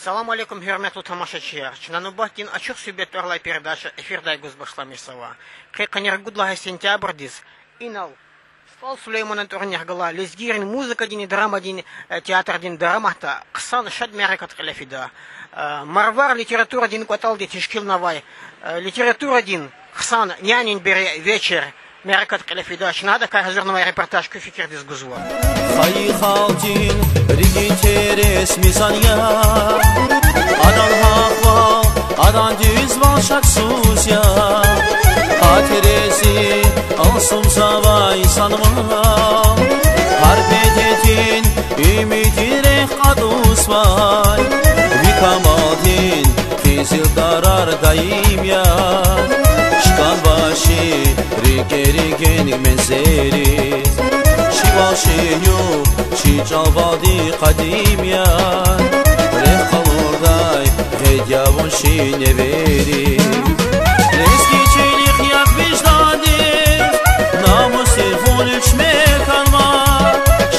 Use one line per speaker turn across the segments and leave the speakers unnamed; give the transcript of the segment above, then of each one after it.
Assalamu alaikum, hürmetli tamaşaçılar. Çınanubahtin açık sübetlerle передача эфирдай Гузбашламисова. Кайканер гудлагай сентябрдис. Инал. Стал Сулейманан турнергала. Лезгирин музыка дин, драма дин, театр дин, драмата. Ксан шад мерекат калефида. Марвар литература дин кватал ди тишкил навай. Литература дин. Ксан нянин бере вечер. Мерекат калефида. Шнада казырновый репортаж куфикер дис гузва.
Хай халтин риги терес мисания. Adan hava, adan düz var şaksuz ya. Hatiresi alsım savay sanmam. Harpetetin ümidire kadus vay. Vikamadin tezil darar daim ya. Şkan başı rigen menzeriz. Şivaşı yok, şicavadi kadim ya. Yavun şine veri Eski çelik yak vicdadır Namus evun üçmek alma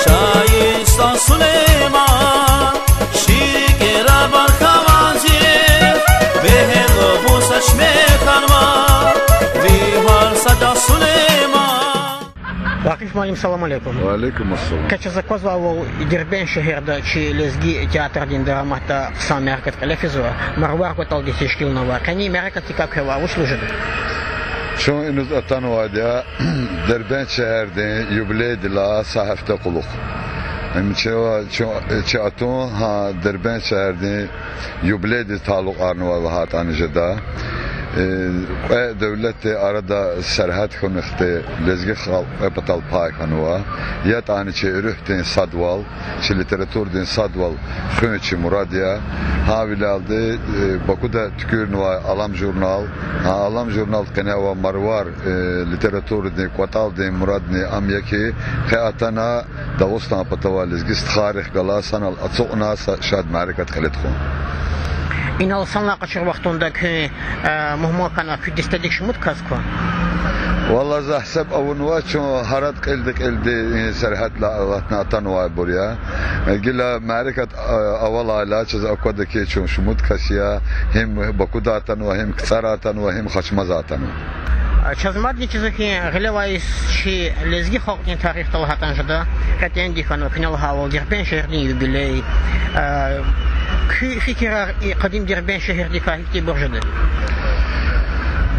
Şahistan Süleyman Şirik era barkavazir Behel bu saçmek alma Vihar sada Süleyman
Vakif Malim, salam alaikum.
Wa alaikum assalam.
Kaça zakozval Дербен şehirde çi lezgi teatr din dramata sam merkat kalefizwa marwar ko tal disishkil nova kani merkat tikakwa uslujud
Şu inuz atan vadiya Derbent şehirde yubileydiler sahafta kuluk. Çatun ha Derbent şehirde yubileydi taluk arnava ve hatan jeda. دولت arada serhat konukte lezgi batal pay kanwa ya tane çeyrühten sadval çe literaturdin sadval khönçi muradiya havilalde Bakuda tükürnva alam jurnal kanava marwar literaturdin qataldin muradni amyaki qatana dağustan patava lezgi tarih galasan al atsuqna şad ma'rikat khaletkhon
İnal sanla kaçır vaktundaki muhmakana küdistedik şumut kasko.
Vallahi zahseb avunwa ço harat qildik ildi serhatla Allah'tan atanwa buraya. Gila ma'rikat aval ala çiz akadaki ço şumut kasya hem Bakuda atanwa hem Ktsar atanwa hem Khaçmaz atanwa.
Çazmadni çizeki gılevayis şi lezgi halkın tarihte hatanjada katendi kanu final haval Derbent şehrin yubiley. Fikir kadim Derbent şehirde kahikti borjada.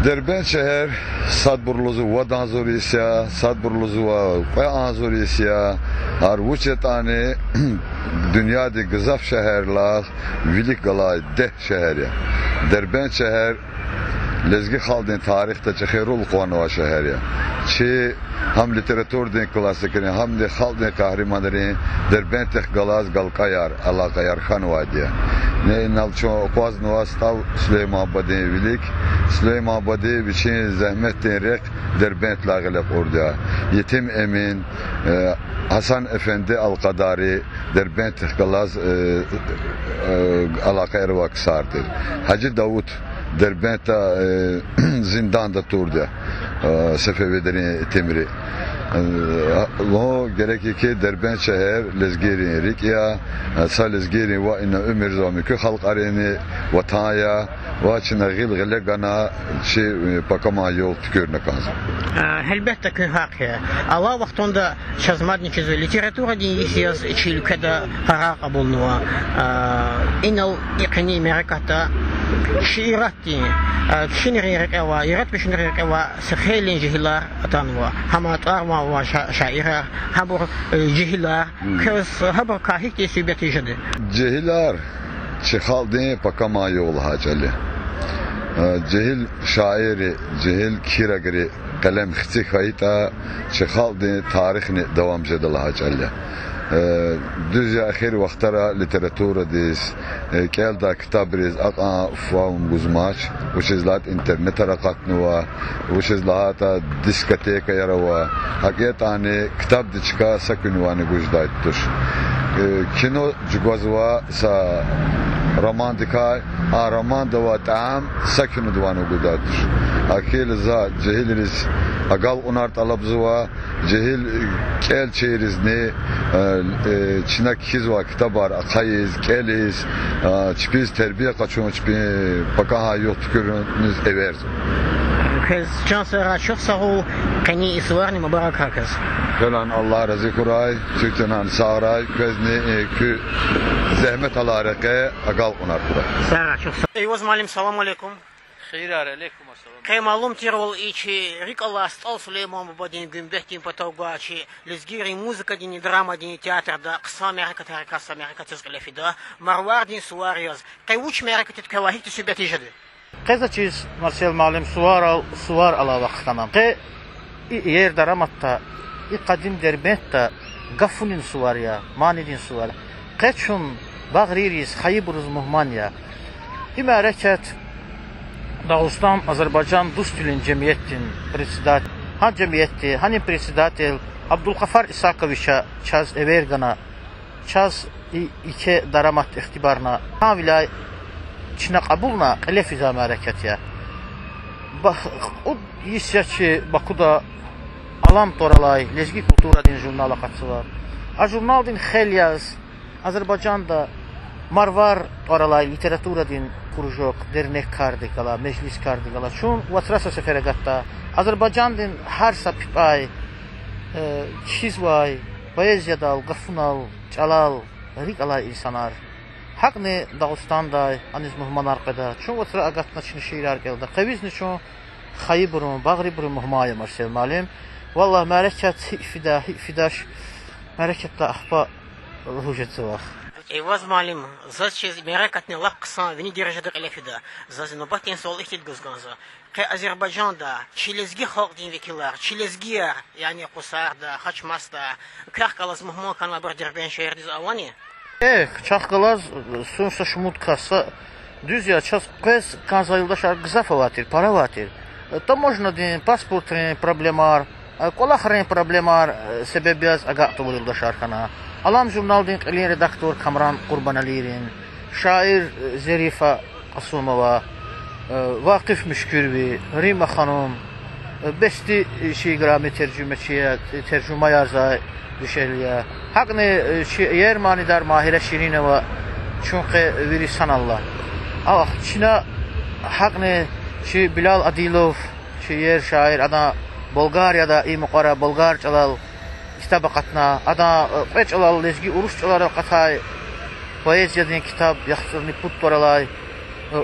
Derbent şehir sadburluzu ve danzurisya, sadburluzu ve anzurisya, har vuçetane dünyada gızaf şehirler, vilik galay deh şehir. Derbent şehir lezgi khaldin tarihte çekhirul qanwa şehir ya. Çi ham literaturdin klasikini ham de khaldin kahramanların Derbent galaz galkayar alaqayar khanwa diye. Ne nalço qaz nuastav Süleymanabadi vilik Süleymanabadi biçin zahmet derek Derbent lağılep orada. Yetim Emin Hasan Efendi Al-Qadari Derbent galaz alaqayar vaksardır. Hacı Davut Derbent'ta zindanda turdu. Sefevilerin temiri. O gerekir ki Derbent şehir lezgirin rikiya, sa lezgirin ve inna ömür zamikü halk areni vataya ve çına gil gana şey pakama yol tükürne kanzı.
Elbette ki hak ya. Allah vaktunda çazmadni çizu literatura din siyas çi ülkede karar kabulnuva. İnal iqni merakata şiirat din. Kişinin rikava, irat beşinin rikava sekhelin cihillar atanwa. Hamat arma ve şaira, habur cihillar, kız habur kahik diye sübeti jedi.
Cihillar çikhaldin pakama yol hacali. Cihil şairi, cihil kiragri kalem xti khayta çikhaldin tarihni devam jedal hacali. Düzce ahir vaxtara literatura dis kelda kitabriz aqa faum guzmaç uçizlat internet raqatnuwa uçizlata diskoteka yarava hakiyatani kitap diçka sakunwani gujdayttuş kino jugazwa sa romantika roman da tam sakunu dvanu gudattuş akil za cehiliriz agal unar talabzuva cehil kel çeyrizni çinak hizva kitabar akayiz keliz çipiz terbiye kaçon çipi bakaha yok tükürünüz everiz.
Kız can sonra çok sağ ol. Kani isvarni mübarek herkes.
Falan Allah razı kuray, Türkçenan sağray, közni kü zahmet alareke agal unar kuray.
Sağ çok sağ. Eyvaz malim selam aleyküm.
Hayır aleyküm assalam.
Кай малум тирол ичи рик Аллах стал Сулейман бабадин гүмбехтин патаугачи лезгири музыка дини драма дини театр да қыса Америка тарикаса Америка тизгилефида марвар дин суарияз кай уч Америка теткавахи тисубяти жады.
Keza çiz Marcel Malim suvar ala vaxtanam. Qe yer daramatta qadim derbetta gafunin suvarya manidin suvar. Qeçun bağriris xayibruz muhmanya. İmareket Dağıstan Azerbaycan Dustilin Cemiyettin Presidat ha cemiyetti hani presidatel Abdülgafar İsakoviç'a çaz evergana çaz iki daramat ihtibarna ha vilay Çin'e kabulna elefiza harekat ya. O yisyaçı Baku'da alam toralay lezgi kultura din jurnala katılar. A jurnal din xelyaz Azerbaycan'da marvar toralay literatura din kurujok dernek kardikala meclis kardikala. Çun vatrasa seferagatta Azerbaycan din her sapipay çizvay poeziyadal gafunal çalal rikalay insanlar. Hak ne Dağıstan'da, aniz muhman arkada. Çun otura agatna çini şiirler geldi. Kavizni çun xayibrum, bağribrum muhmaya Marcel Malim. Vallahi merekat fidaş merekette ahba hücreti var.
Eyvaz malim, zaz çiz merekat ne lak kısa vini derecede elefida. Zaz nobatin sol ihtit gızganza. Kay Azerbaycan'da çilezgi halk din vekiller, çilezgiyer yani kusarda, haçmasda, kahkalaz muhman kanal bir derben şehirdiz avani.
Çaxqalaz sonsa şumut kassa düz ya ças qes kanzayılda şar gızafa vatir, para vatir. Taможна din pasportrin problemar, qolaxrin problemar sebebiyaz agaqtulda şarxana. Alam jurnal din qilin redaktor Kamran Qurbanalirin, şair Zerifa Qasumova, Vaqif Müşkürvi, Rima Xanum, besti şigrami tercüme yazay düşeliye. Haqni yer manidar Mahire Şirinova çünkü veri sanallah. Ah Çin'e haqni Bilal Adilov yer şair ana Bulgarya'da imuqara Bulgar çalal kitaba qatna ana peç çalal lezgi Urus çalal qatay poeziyadın kitap yaxsırni put toralay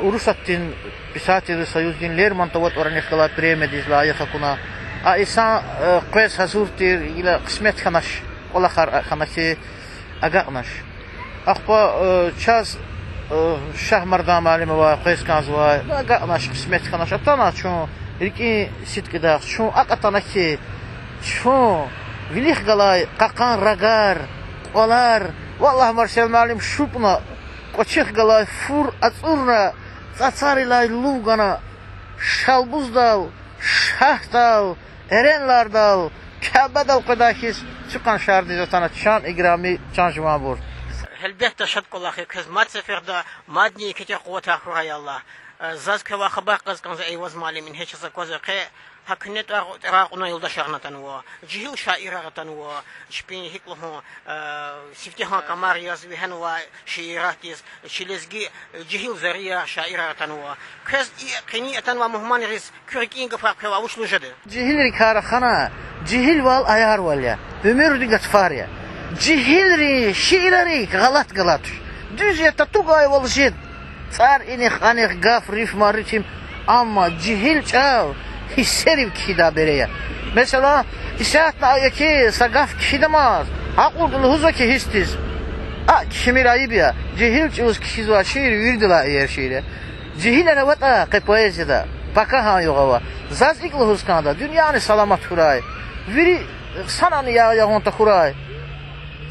Urusattin Pisateli Soyuz din Lermontovot oranıqla premiya layıqa kuna a insan qes hazurtir ila qismet kanaş olaxar xanaki agaqnash aqpa çaz Şahmardan malime va qes kanzva agaqnash qismet kanash atana çun ilki sitqida çun aqatana ki çun vilih galay qaqan ragar olar vallahi Marcel Malim şupna qoçıq galay fur atsurna tsasarilay lugana şalbuzdal şahdal erenlardal Kəbədəl qadakis çıkan şardı zatana çan igrami çan jumabur.
Elbette şadkollahi kızmat seferde madni kete kuvveta hurayallah. Zaz keva xabar qazqanza eyvaz malimin heçasa kozaqe haknet raquna yoldaşlarnatan o. Cihil şairatan o. Şpin hikluhu siftihan kamar yazvi hanwa şiiratis çilezgi cihil zariya şairatan o. Kız qiniyatan va muhman riz kurikin qafaq keva ushlujadı.
Cihil rikara xana cihil val ayar val ya. Ömür digatfar ya. Cihilri şiirleri galat. Düz ya tatugay val jid. Tsar inih gaf rif maritim ama cihil çal hisserim kida bereye. Mesela isaatna ayaki sagaf kişidemaz. Aquldulu huzaki histiz. Kişimir ayıp ya. Cihil çuz kişizva şiir virdila eğer şiire. Cihil eravata qe poeziyada. Baka ha yoğava. Zaz ikli huzkanda. Dünyanı salamat huray. Viri sananı yağonta huray.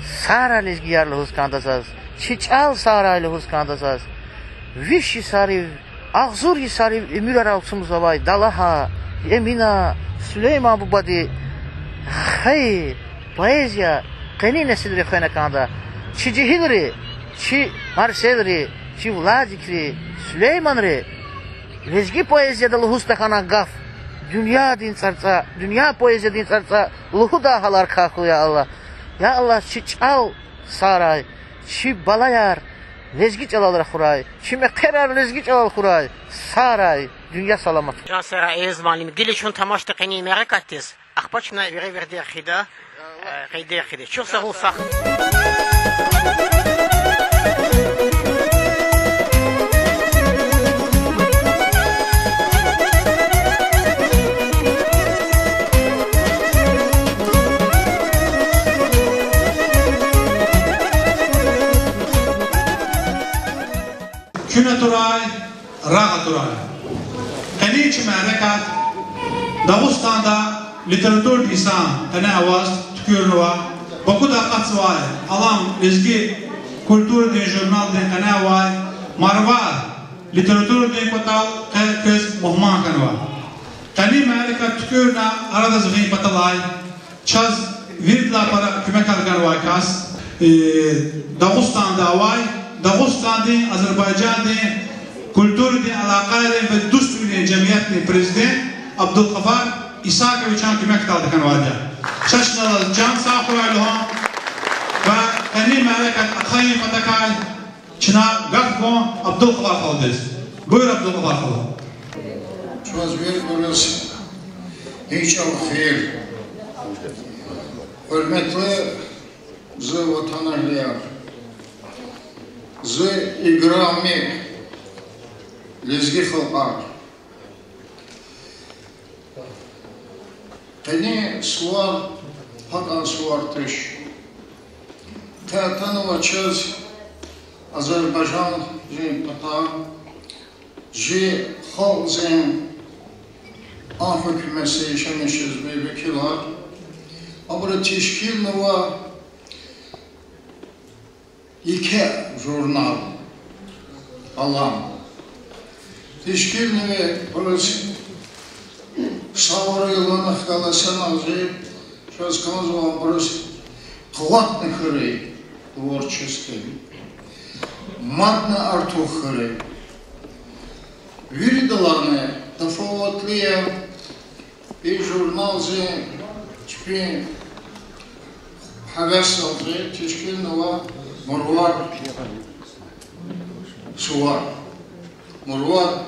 Sara lezgiyarlı huzkanda zaz. Çiçal saraylı huzkanda zaz. Vişi sarı, ağzur sarı emir aralsımız vay. Dalaha, Emina, Süleyman Bubadi. Hay, poezya. Qeni nesilri xenekanda. Çi cihilri, çi Marselri, çi Vladikri, Süleymanri. Lezgi poeziyada luhusta xana gaf. dünya din çarça, dünya poeziya din çarça, luhu dahalar kalkı ya Allah. Ya Allah, çi çal saray, çi balayar, lezgi çalalır xuray, çi meqerar lezgi çalal xuray, saray, dünya salamat.
Can saray ezmalim, dili şun tamaştı qeni merakatiz. Akbaçna verdi xida, qeydi xida. Çok sağ ol sağ.
Küne Turay, Rağa Turay. Qeniç mehrekat, Dağıstan'da literatür lisan, qene avaz, tükürnüva, Baku da qatsvay, alam, lezgi, kultur de jurnal de qene avay, marvar, literatür de kotal, kez muhman kanva. Qeni mehrekat tükürna, arada zıgın patalay, çaz, virdla para kümek alganvay kas, Dağıstan'da avay, Dağıstan'da, Azerbaycan'da, kültürde, alakalı ve düstürde cemiyetli prezident Abdülgafar İsakoviç'an kümek kaldı kanvada. Şaşnalı can sağ kuraylığa ve kendi mehrekat akhayı patakay çına gafko Abdülgafar kaldız. Buyur Abdülgafar kaldı.
Çoğuz bir burası hiç al-khir. Hürmetli zı vatanahliyer. Zı igrami lezgi xalqar. Qeni suvar haqa suvar tış. Tanıva çöz Azerbaycan ji pata ji xalq zin an hükümesi şemişiz ve vekilar. Abra teşkil nova iki jurnal Allah'ım. Teşkil neve burası savru yılını xalasan azı şöz kanzıva burası kıvatlı kırı tворческий матно арту kırı Виридаланы тафаватлия и журнал зе чпи хавесал зе тишкинова Мурвар Суар Мурвар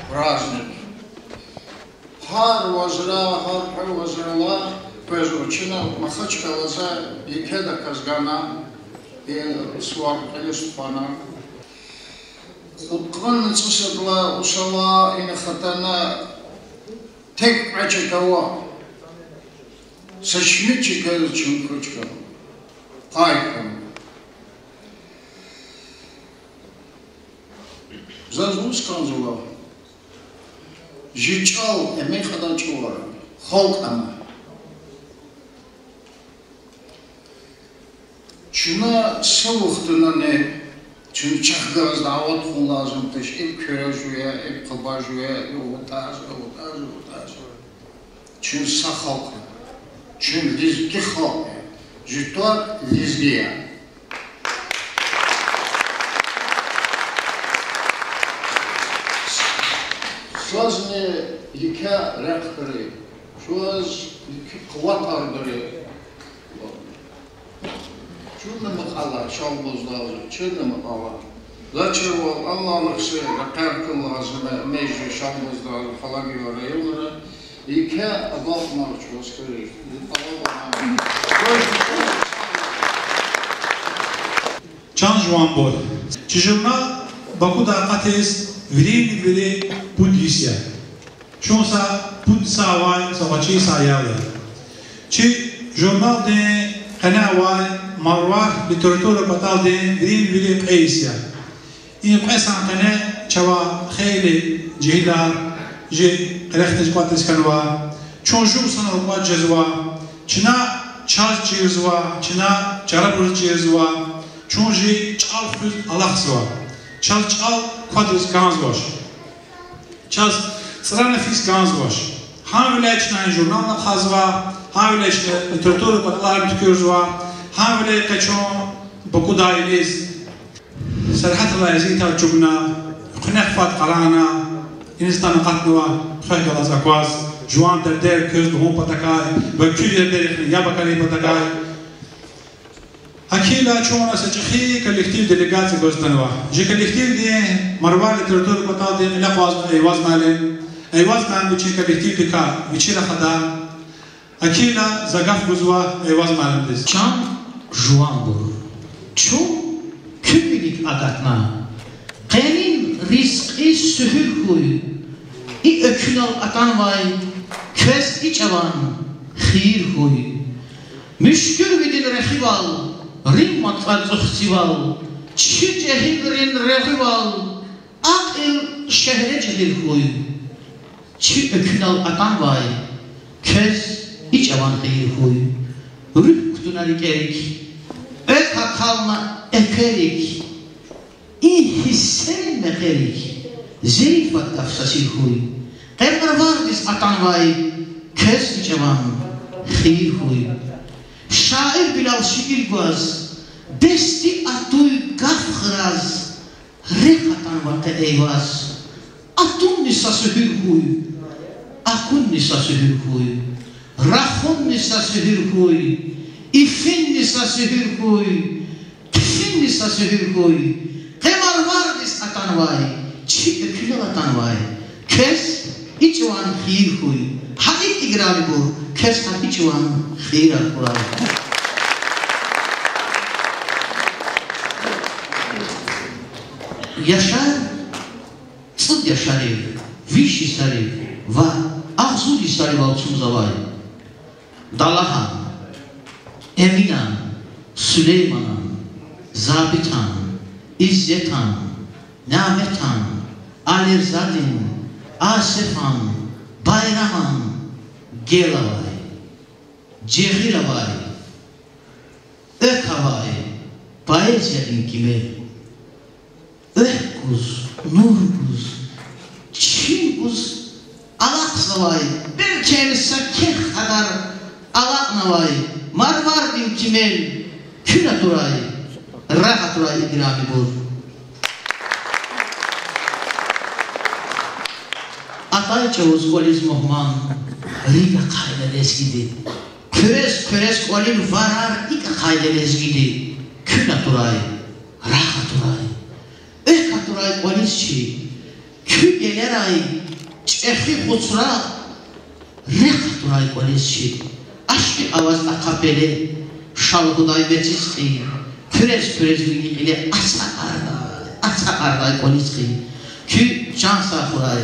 праздник Хар вазра, хар вазрала Пезучина Махачка лаза и кеда казгана и Суар Элиступана Utkan sıçıkla uşala in xatana tek açıkava saçını çıkar çünkü kayıkım zazvuz kanzula jiçal emek kadar çuvar halk ama şuna savuktuğuna ne Çünkü çakgaz davet kul lazım teş ilk körajüye, ilk kıbajüye, uğutaz. Çünkü sağ halk, çünkü lizgi halk, jütvar lizgiye. Şuaz ne yıka rektörü, şuaz kıvat ardırı. Çürne mıkala, şalbozlar, çürne mıkala. Zaçırval, Allah'lıksı, rakar kıllazını, mecri, şalbozlar falan gibi yılları. İki adaltlar çoğuz kırır.
Can Juan Bol. Çijurna Baku'da kates vili Budisya. Çoğunsa Budisa vay savaşçı sayalı. Çi jurnal de Qenaway Marvar literatüre batal de vili Qeysya. این قصه کنه چوا خیلی جهیدار جه رختش قاتش کنوا چون جو سنا قات جزوا چنا چاز چیزوا چنا چرابر چیزوا چون جی چال خود الله سوا چال قاتش گاز باش چاز سرانه فیس گاز باش هم ولایت نه ژورنال خازوا هم ولایت لiteratüre batal tükürüzوا هم ولایت چون بکودایلیز سرحت الله يزيدها وجبنا خناق فات قرانا إنستان قطنوا خيك الله زكواز جوان دردر köz doğum patakay ve kül yerleri ya bakari patakay Akila çoğuna seçiği kolektif delegasyon gösterme. Je kolektif diye marvar literatür pata diye ne fazla eyvaz man bu çi kolektif dika viçira khada Akila zagaf buzwa eyvaz malimdiz.
Çam juan bu. Çu kümilik agatna. Qenin rizqi sühül huy. İ ökünal atan vay. Köz iç avan. Khir huy. Müşkül vidil rehival. Rimmat al-zuhsival. Çi cehilrin rehival. Akil şehre cehil huy. Çi ökünal atan vay. Köz iç avan khir huy. Rüh kutunalik erik. Ök hakalma ekerik. İyi hisserin mekerik. Zerifat tafsasil huy. Emr vardis atan vay. Köz iç avan khir huy. Şair Bilal şiir göz, desti atuy gafğraz, rekatan vate eyvaz, atun nisa sühür huy, akun nisa sühür huy, rahun nisa sühür huy, ifin nisa sühür huy, kifin nisa sühür huy, kemar vardis atan vay, çi öküle atan vay, kes içvan khir huy, hadit igrali bu, kes içvan khir al-Kur'an. Yaşar, sıd yaşarı, viş istarı, ve ağzul istarı valçımıza var. Dalahan, Eminan, Süleymanan, Zabitan, İzzetan, Nametan, Alirzadin, Asefan, Bayraman, Gelavay, Cehiravay, Ökavay, Bayezer'in kimi, Öhkuz, Nurkuz, Çinkuz, Alakzavay, bir kendisi keh kadar Alaknavay, Marvardin kimel, Külaturay, Rahaturay igrami bul. Atay Çavuz Oliz Muhman, Riga kaydelez gidi. Köres olin varar, ika kaydelez gidi. Külaturay, Rahaturay. Ekaturay olizçi, kü geleray, çehi kutsura, rekaturay olizçi. Aşkı avaz akapeli, şalhuday vecizki, küres ile asa arday olizki. Kü can sahuray.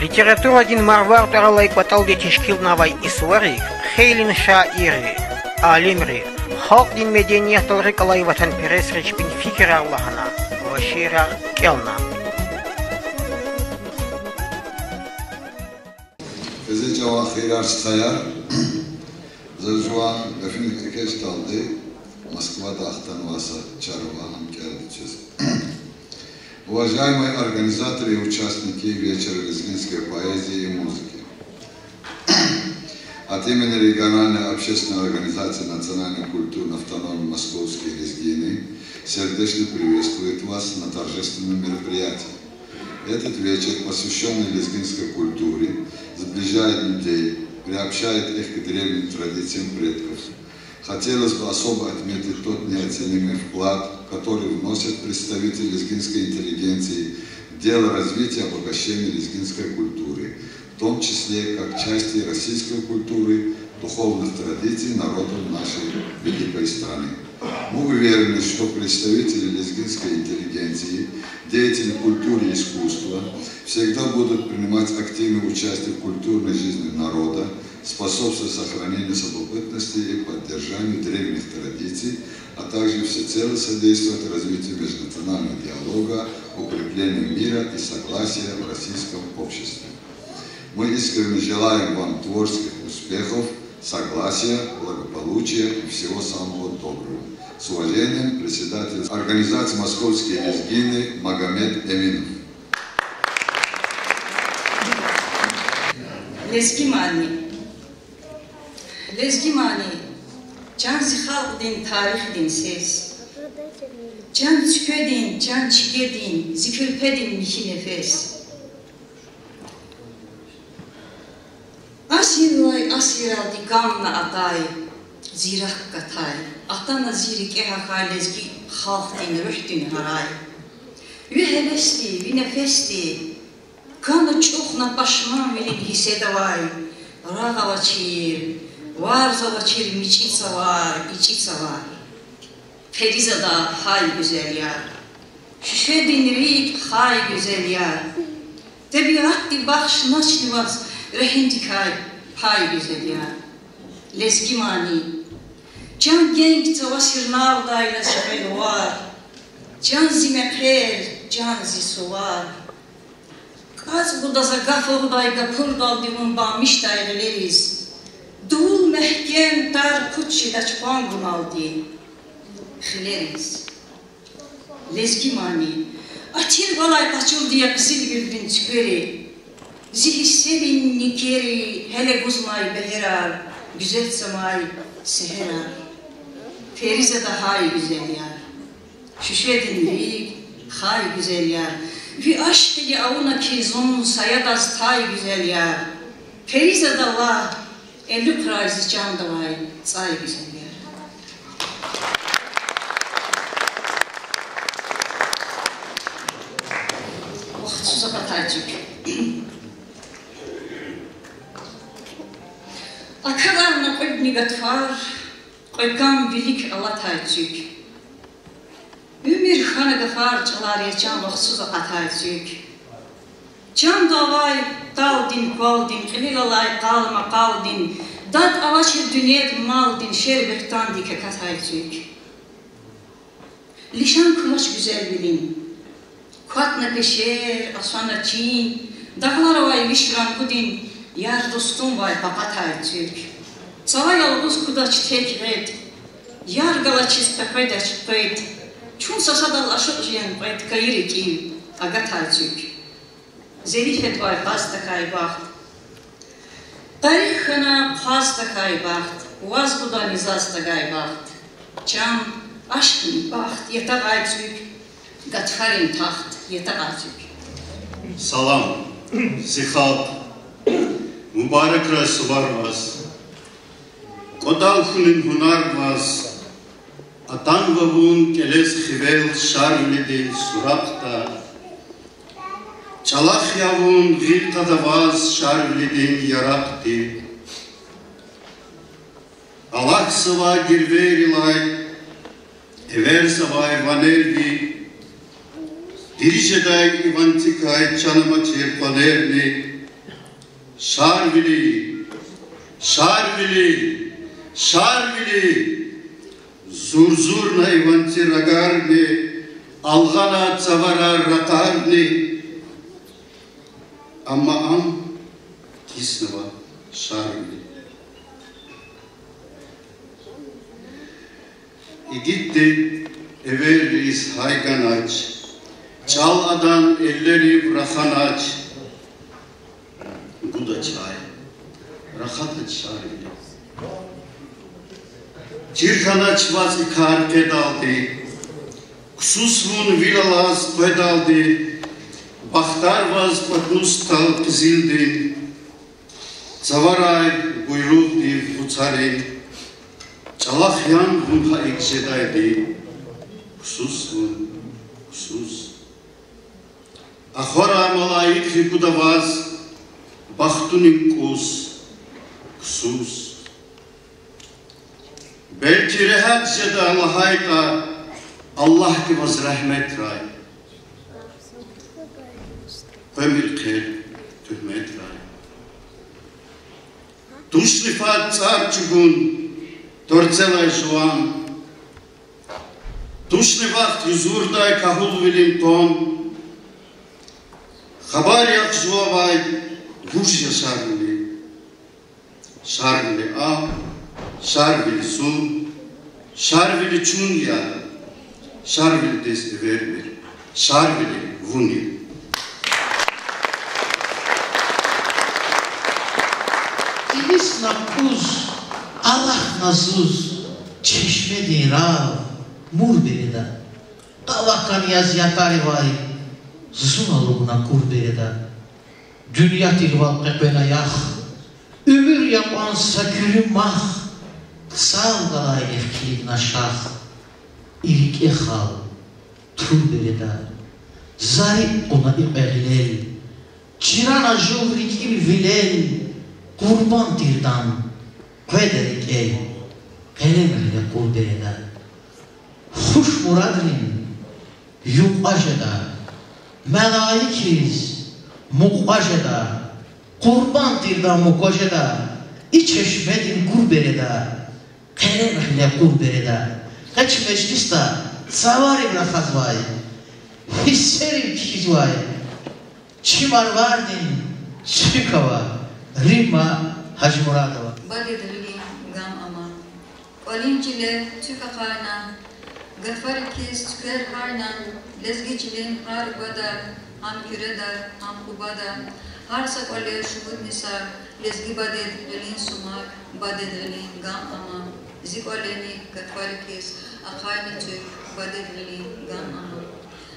Литература один марвар таралай кватал детишкил навай исварик, хейлин шаири, алимри, халк дин меденият толрикалай ватан перес речпин фикер Аллахана, вашира келна.
Bizi cevap xeyrar sayar, zırjuan efendim ekeş daldı, Москвада Ахтанваса Чарваном Кердичес. Уважаемые организаторы и участники вечера лезгинской поэзии и музыки, от имени региональной общественной организации национальной культурной автономии Московские лезгины сердечно приветствует вас на торжественном мероприятии. Этот вечер, посвященный лезгинской культуре, сближает людей, приобщает их к древним традициям предков. Хотелось бы особо отметить тот неоценимый вклад, который вносят представители лезгинской интеллигенции в дело развития и обогащения лезгинской культуры, в том числе как части российской культуры, духовных традиций народов нашей великой страны. Мы уверены, что представители лезгинской интеллигенции, деятели культуры и искусства всегда будут принимать активное участие в культурной жизни народа, способствуя сохранению самобытности и поддержанию древних традиций, а также всецело содействовать развитию межнационального диалога, укреплению мира и согласия в российском обществе. Мы искренне желаем вам творческих успехов, согласия, благополучия и всего самого доброго. С уважением, председатель организации «Московские лезгины» Магомед Эминов.
Lezgimani, can zikhalq din, tarih din ses. Can tükedin, can çikedin, zikülpedin miki nefes. yeraldi gamla atay, zirak katay, atana zirik ehakay lezgi halk din, ruh din haray. Ve hevesli, ve nefesli, kanı çoğuna başman verin hissedavay, rağa vaçir, varza vaçir, miçitsa var, içitsa var. Ferizada hay güzel yar, şişe dinrik hay güzel yar. Tabiatti baxş naçnivaz, rehindikay hay güzel yar. Lezgi mani, can genk tavasir navdayla sebel var. Can zimeper, can zisuvar. Kaz budaza gafurdayga purdaldimun bamış daireleriz. Dul mehkem dar kutşida çpan gunaldi. Xileriz. Lezgi mani, atir balay kaçıl diye kısil güldün çıkırı. Zihissevin nikeri, hele guzmay beherar, güzel samay seherar. Ferize da hay güzel yar. Şüşe dinlik, hay güzel yar. Ve aşk ile avuna kizun, sayadaz tay güzel yar. Ferize da Allah, 50 krayzı can da vay, say güzel yar. Vaxtsıza bataycık. Akalarına koyb nigatfar, koygam bilik alataycık. Ümir xana gafar çalar yecan vaxtsıza bataycık. Can davay, dal din, kval din, qilil alay, qalma qal din, dad avaçir dünyet mal din, şerbektan dike kataycık. Lişan kılaç güzel bilin. Kuatna peşer, asana çin, dağlara vay vişran kudin, yar dostum vay bakataycık. Sava yalğız kudaç tek red, yar galaçiz pekaydaç peyt, çun sasadal aşık jiyan peyt kayır ki agataycık. Zerifet vay pasta kaybaht, tarihana pasta kaybaht, vaz kuda nizasta kaybaht, çam aşkın baht yetagaycık, gatfarin taht yetagaycık.
Salam, zikhat, mübarek rasubar vaz, kodal hunin hunar vaz, atan vavun keles khivel şarmledi surakta, çalak yavun gil kadavaz şarmledin yaraktı, alak sıva girverilay, ever savay vanerdi, Diriceday ivantikay canıma çirpanerni, şarvili, şarvili, şarvili, zurzurna ivanti ragarni, algana tsavara rakarni, ama am kisnava şarvili. Gitti everis hayganaç, çaladan elleri bırakan aç, bu da çay, rahat şarvili. Çirkanaç vaz ikar pedaldi, kususmun vilalaz pedaldi, bahtar vaz patnus tal kızildi, zavaray buyruk div uçarin, çalakyan bunha ekşedaydı, kususmun, kusus. Ahora malayik hikudavaz, bahtunin kus, kusus. Belki rehat jeda Allah'ayla, Allah ki vaz rahmet ray. Ömür kher, tühmet ray. Duşlifat çarçıgun, torcelay juan. Duşlifat yüzurday kahul vilim ton. Xabar yak juvabay, vuş ya şarvili. Şarvili a, şarvili su, şarvili çun ya, şarvili desti vermir, şarvili vuni.
İlis nakuz, Allah nasuz, çeşme dira, mur berida, kavakan yaz yatari vay, Zunalımına kur berida, dünya tilval kepena yah, ömür yapan sakürü mah, sağ galay efkilik naşah, irik ekhal, tur bereda, zari ona iqehlel, çirana juhrik il vilel, kurban tirdan, kvederik el, kelemrle kul bereda, huş muradrin, yuk ajeda, melaikiz, muqajeda, kurban tirdan muqajeda, İçeşmedin gurbereda, kelemhle gurbereda, kaç meclista, savarim lafazvay, hisserim kizvay, çimar vardin, çikava, rima hacmuradava.
Badedrili gam ama, olincile tüka kaynan, gafarkiz tüker kaynan, lezgicilin har badar, ham küredar, ham kubadar, har sakole şubut nisar, lezgi badedrelin sumak, badedrelin gam ama, zikoleni gafarkiz, akayni tük, badedrelin gam ama.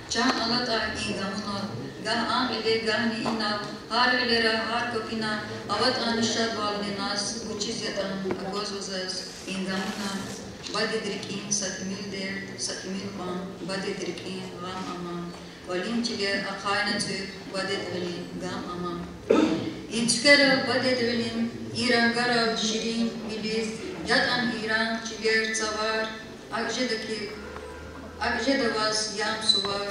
Can alata in gamunor, gah an ile gahni inav, har ilera har kopina, avat anışad valninas, uçiz yatan, agozuzaz, in gamuna, badedrikin sakimil der, sakimil pan, badedrikin gam ama, olincile akayni tük, badedrelin gam ama. İnçkara badedrelin, İran garal şirin biliz, yatan İran çiler tsavar, Akjedavaz yam suvar,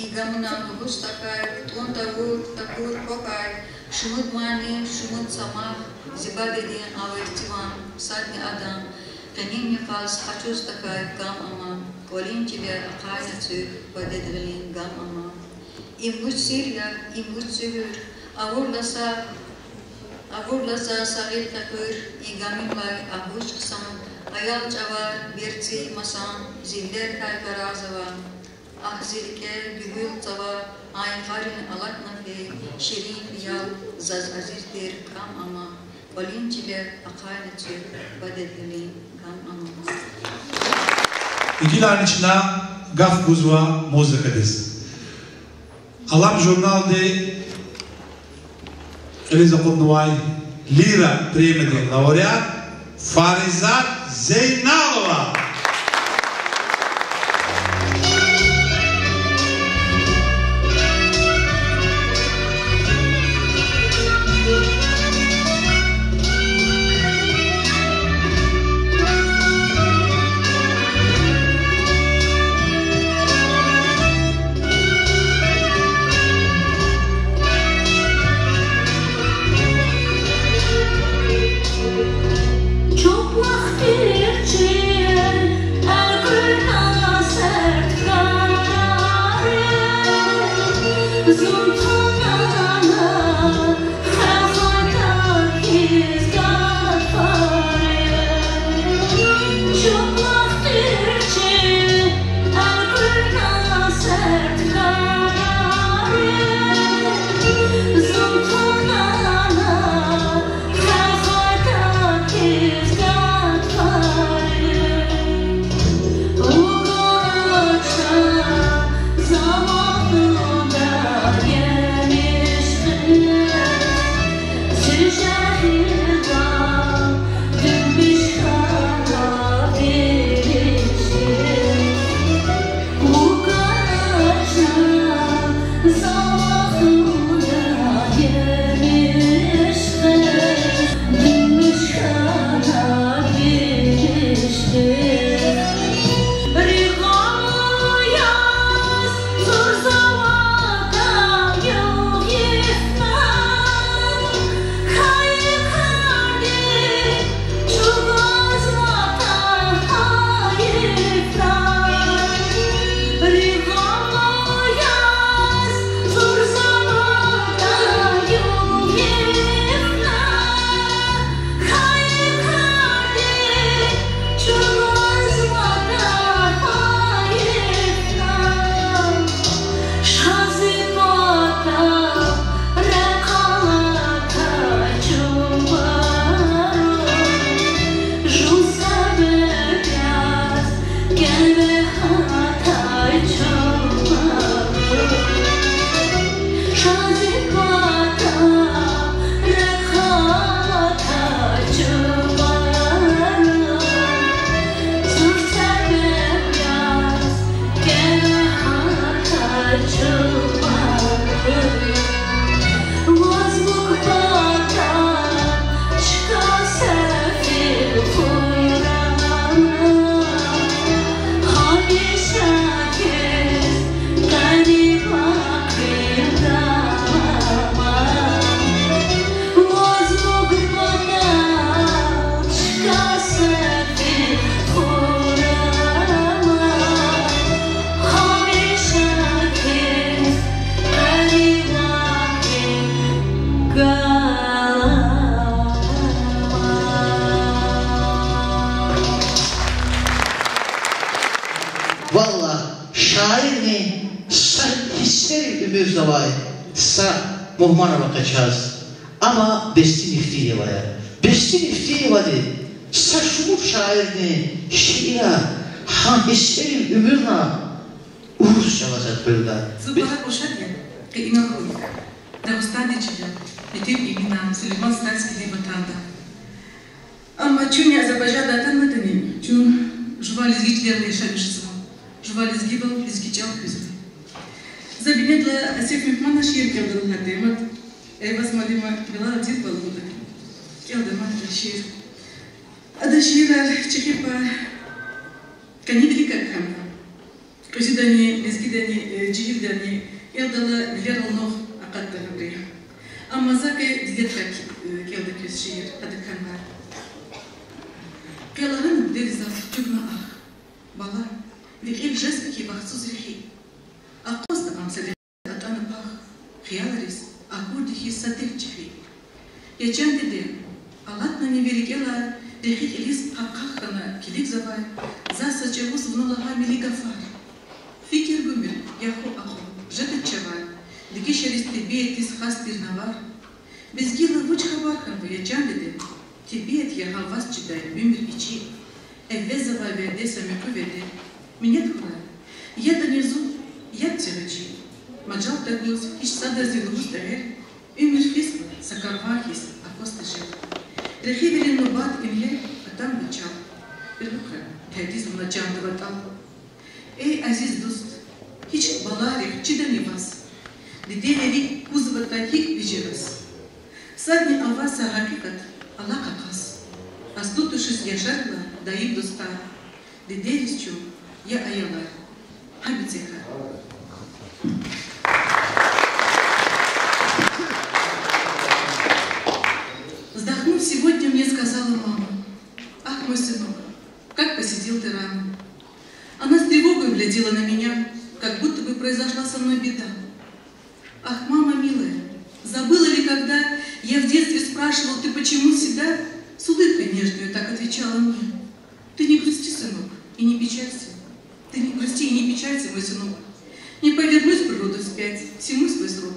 İgamuna hustakay, tontavur, takur kokay, şumut mani, şumut samah, zibadedin avertivan, sadni adam, kenim yıkaz, haçuz takay, gam ama, olinciler akayna tük, badedrelin gam ama. İmguç sirya, imguç zühür, avurlasa sahil takır, İgamimlay ahuş kısam, ayal çavar, birci masan, ziller kaykarazava, ahzirke gühül çavar, ayinkarin alak nafi, şirin yal, zaz azizdir kam ama, olinciler akayna tük, badedrelin gam ama.
İkilerin içinde gaf buzva muzikadız. Alam jurnalde Eliza Kudnuvay Lira Premi'de laureat Farizat Zeynalova.
Çok vakti
Valla şair mi? Sen hisleri ümür zavay. Sa muhmana bakacağız. Ama Bestin İftiyeva ya. Bestin İftiyeva de. Sa şumur şair mi? Şiira. Han hisleri ümürna. Urus şavazat bölda.
Зубара Кошарья, Каинахуй, Дагостанича, и тем именам Сулейман Станский Лебатанда. Ама чуня Азербайджан датанматанин, чун жвали згитлерные шабишцам, жвали сгибал и сгичал хизм. Забинетла Асеф Мехмана шир келдал хатемат, Эвас Малима Белала Титбал Буда, келдамат шир. Ада ширар чекипа канидрика хамка. Көзидани, лезгидани, джигилдани, елдала виляралнох акатта габри. Amma zaten diyetler geldi köşeye adıkanlar. Kalanın deriz tügma ah, bala ve el jazbe ki bahtsız rihi. Akos da amsele atanı pah, xiyalaris, akurdi hissatek çifi. Geçen dedi, Allah'la ne verikeler, rihi elis hakkakana kilik zavay, zasa çavuz vunulaha mili gafar. Fikir gümür, yahu ahu, jadit çavar. Diki şeristi biyetis hastir navar. Безгила вучха вархан воячандеде, Тибет я хавас читай, мимир ичи, Эвезава вердеса мекуведе, Минет хура, я донизу, я тирачи, Маджал тагус, иш сада зилус дагер, Умир фисла, сакарвахис, апостажер. Рехи верен нубат имлер, а там начал. Перухра, тайдиз мначам даватал. Эй, азиз дуст, хич баларих, чидани вас, Дидевери кузвата хик вижерас. Садни аваса хакикат, алака кас. Астутушис яшарла, даим доста. Дедерисчу, я аяла. Хабицеха. Вздохнув сегодня, мне сказала мама: ах, мой сынок, как посидел ты рано. Она с тревогой глядела на меня, как будто бы произошла со мной беда. Ах, мама милая, забыла ли, когда я в детстве спрашивала, ты почему всегда с улыбкой нежную так отвечала мне? Ты не грусти, сынок, и не печалься. Ты не грусти и не печалься, мой сынок. Не повернусь в природу вспять, всему свой срок.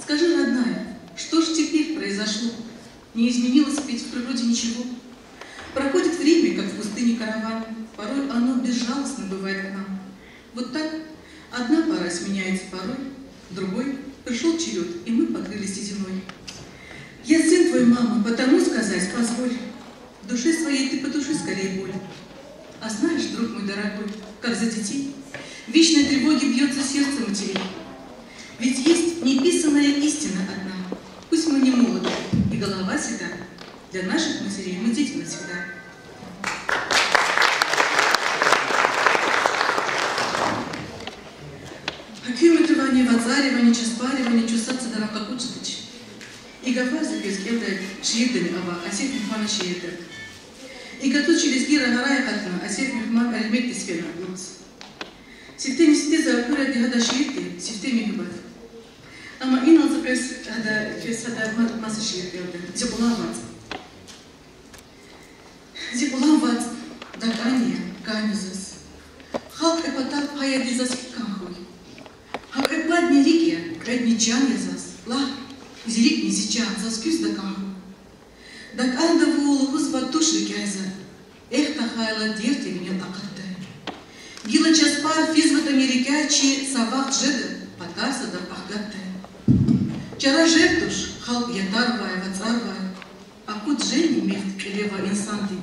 Скажи, родная, что ж теперь произошло? Не изменилось ведь в природе ничего. Проходит время, как в пустыне караван, порой оно безжалостно бывает к нам. Вот так одна пора сменяется порой, другой пришел черед, и мы покрылись стезиной. Я сын твой, мама, потому сказать позволь. В душе своей ты потуши скорее боль. А знаешь, друг мой дорогой, как за детей в вечной тревоге бьется сердце матерей. Ведь есть неписанная истина одна. Пусть мы не молоды, и голова седа. Для наших матерей мы дети навсегда. Хакюметывание, вацаривание, часпаривание, чусаться дара какучитыч. И гафар запис келдер шиирден ава, асеф мехмана шиирдер. И готу через гира гарая хатна, асеф мехман алимет тисфена гурц. Сифте нисите за акура дихада шиирде, сифте мехбат. Ама инал запис хада фесада маса шиирдер, зебулан вац. Зебулан вац, дакания, канизас. Халк эпатат хаядизас канхуй. Хак эпад не рикия, кредни чанизас, ла. Зирик не сейчас, заскюсь да каму. Так анда вулу батуши кайза. Эх, тахайла дерти меня акаттай. Гила часпар физват америкачи савах джеда, патаса да ахгаттай. Чара жертуш, халк ятарвай, вацарвай. Акут жени мехт келева инсанти.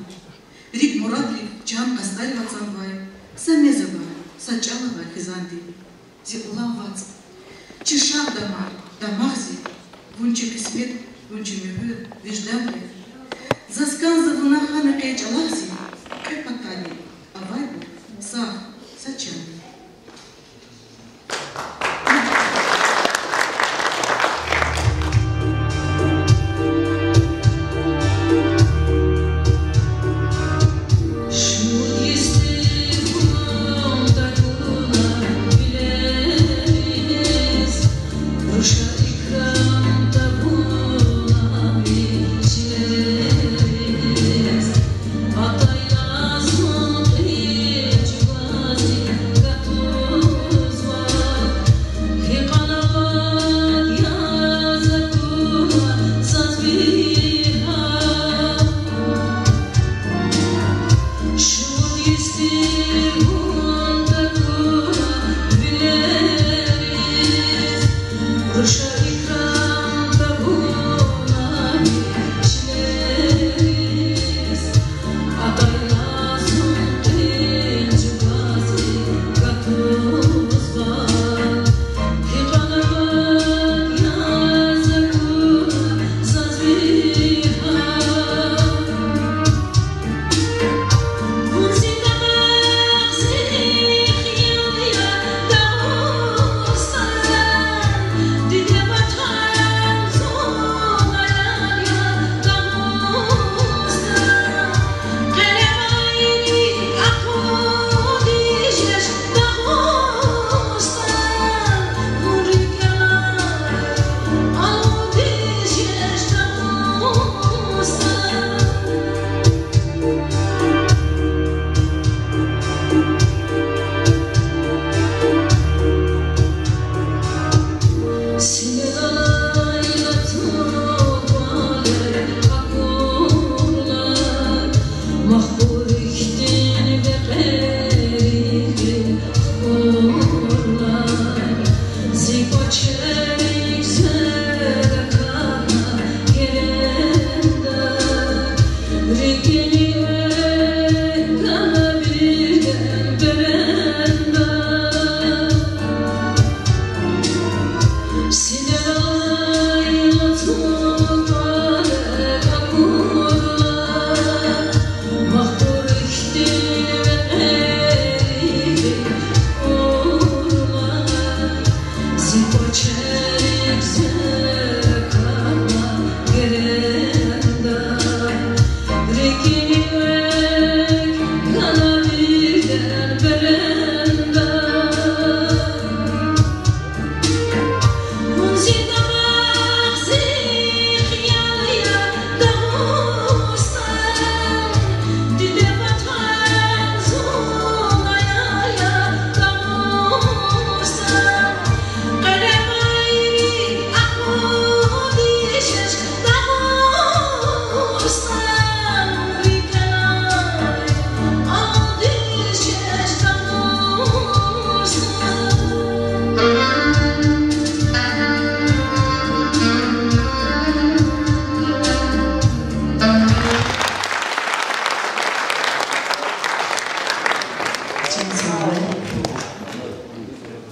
Рик мурадли, чам касталь вацанвай. Самезавай, сачалавай хизанти. Зикулам вац. Чешав дамар, дамахзи. Вунчик свет, вунчик мебель, веждали. Заскан за вунахана кэч алахзи, кэпатали, авайбу, сах, сачани.
Atayaz mı hiç vazgeçmez?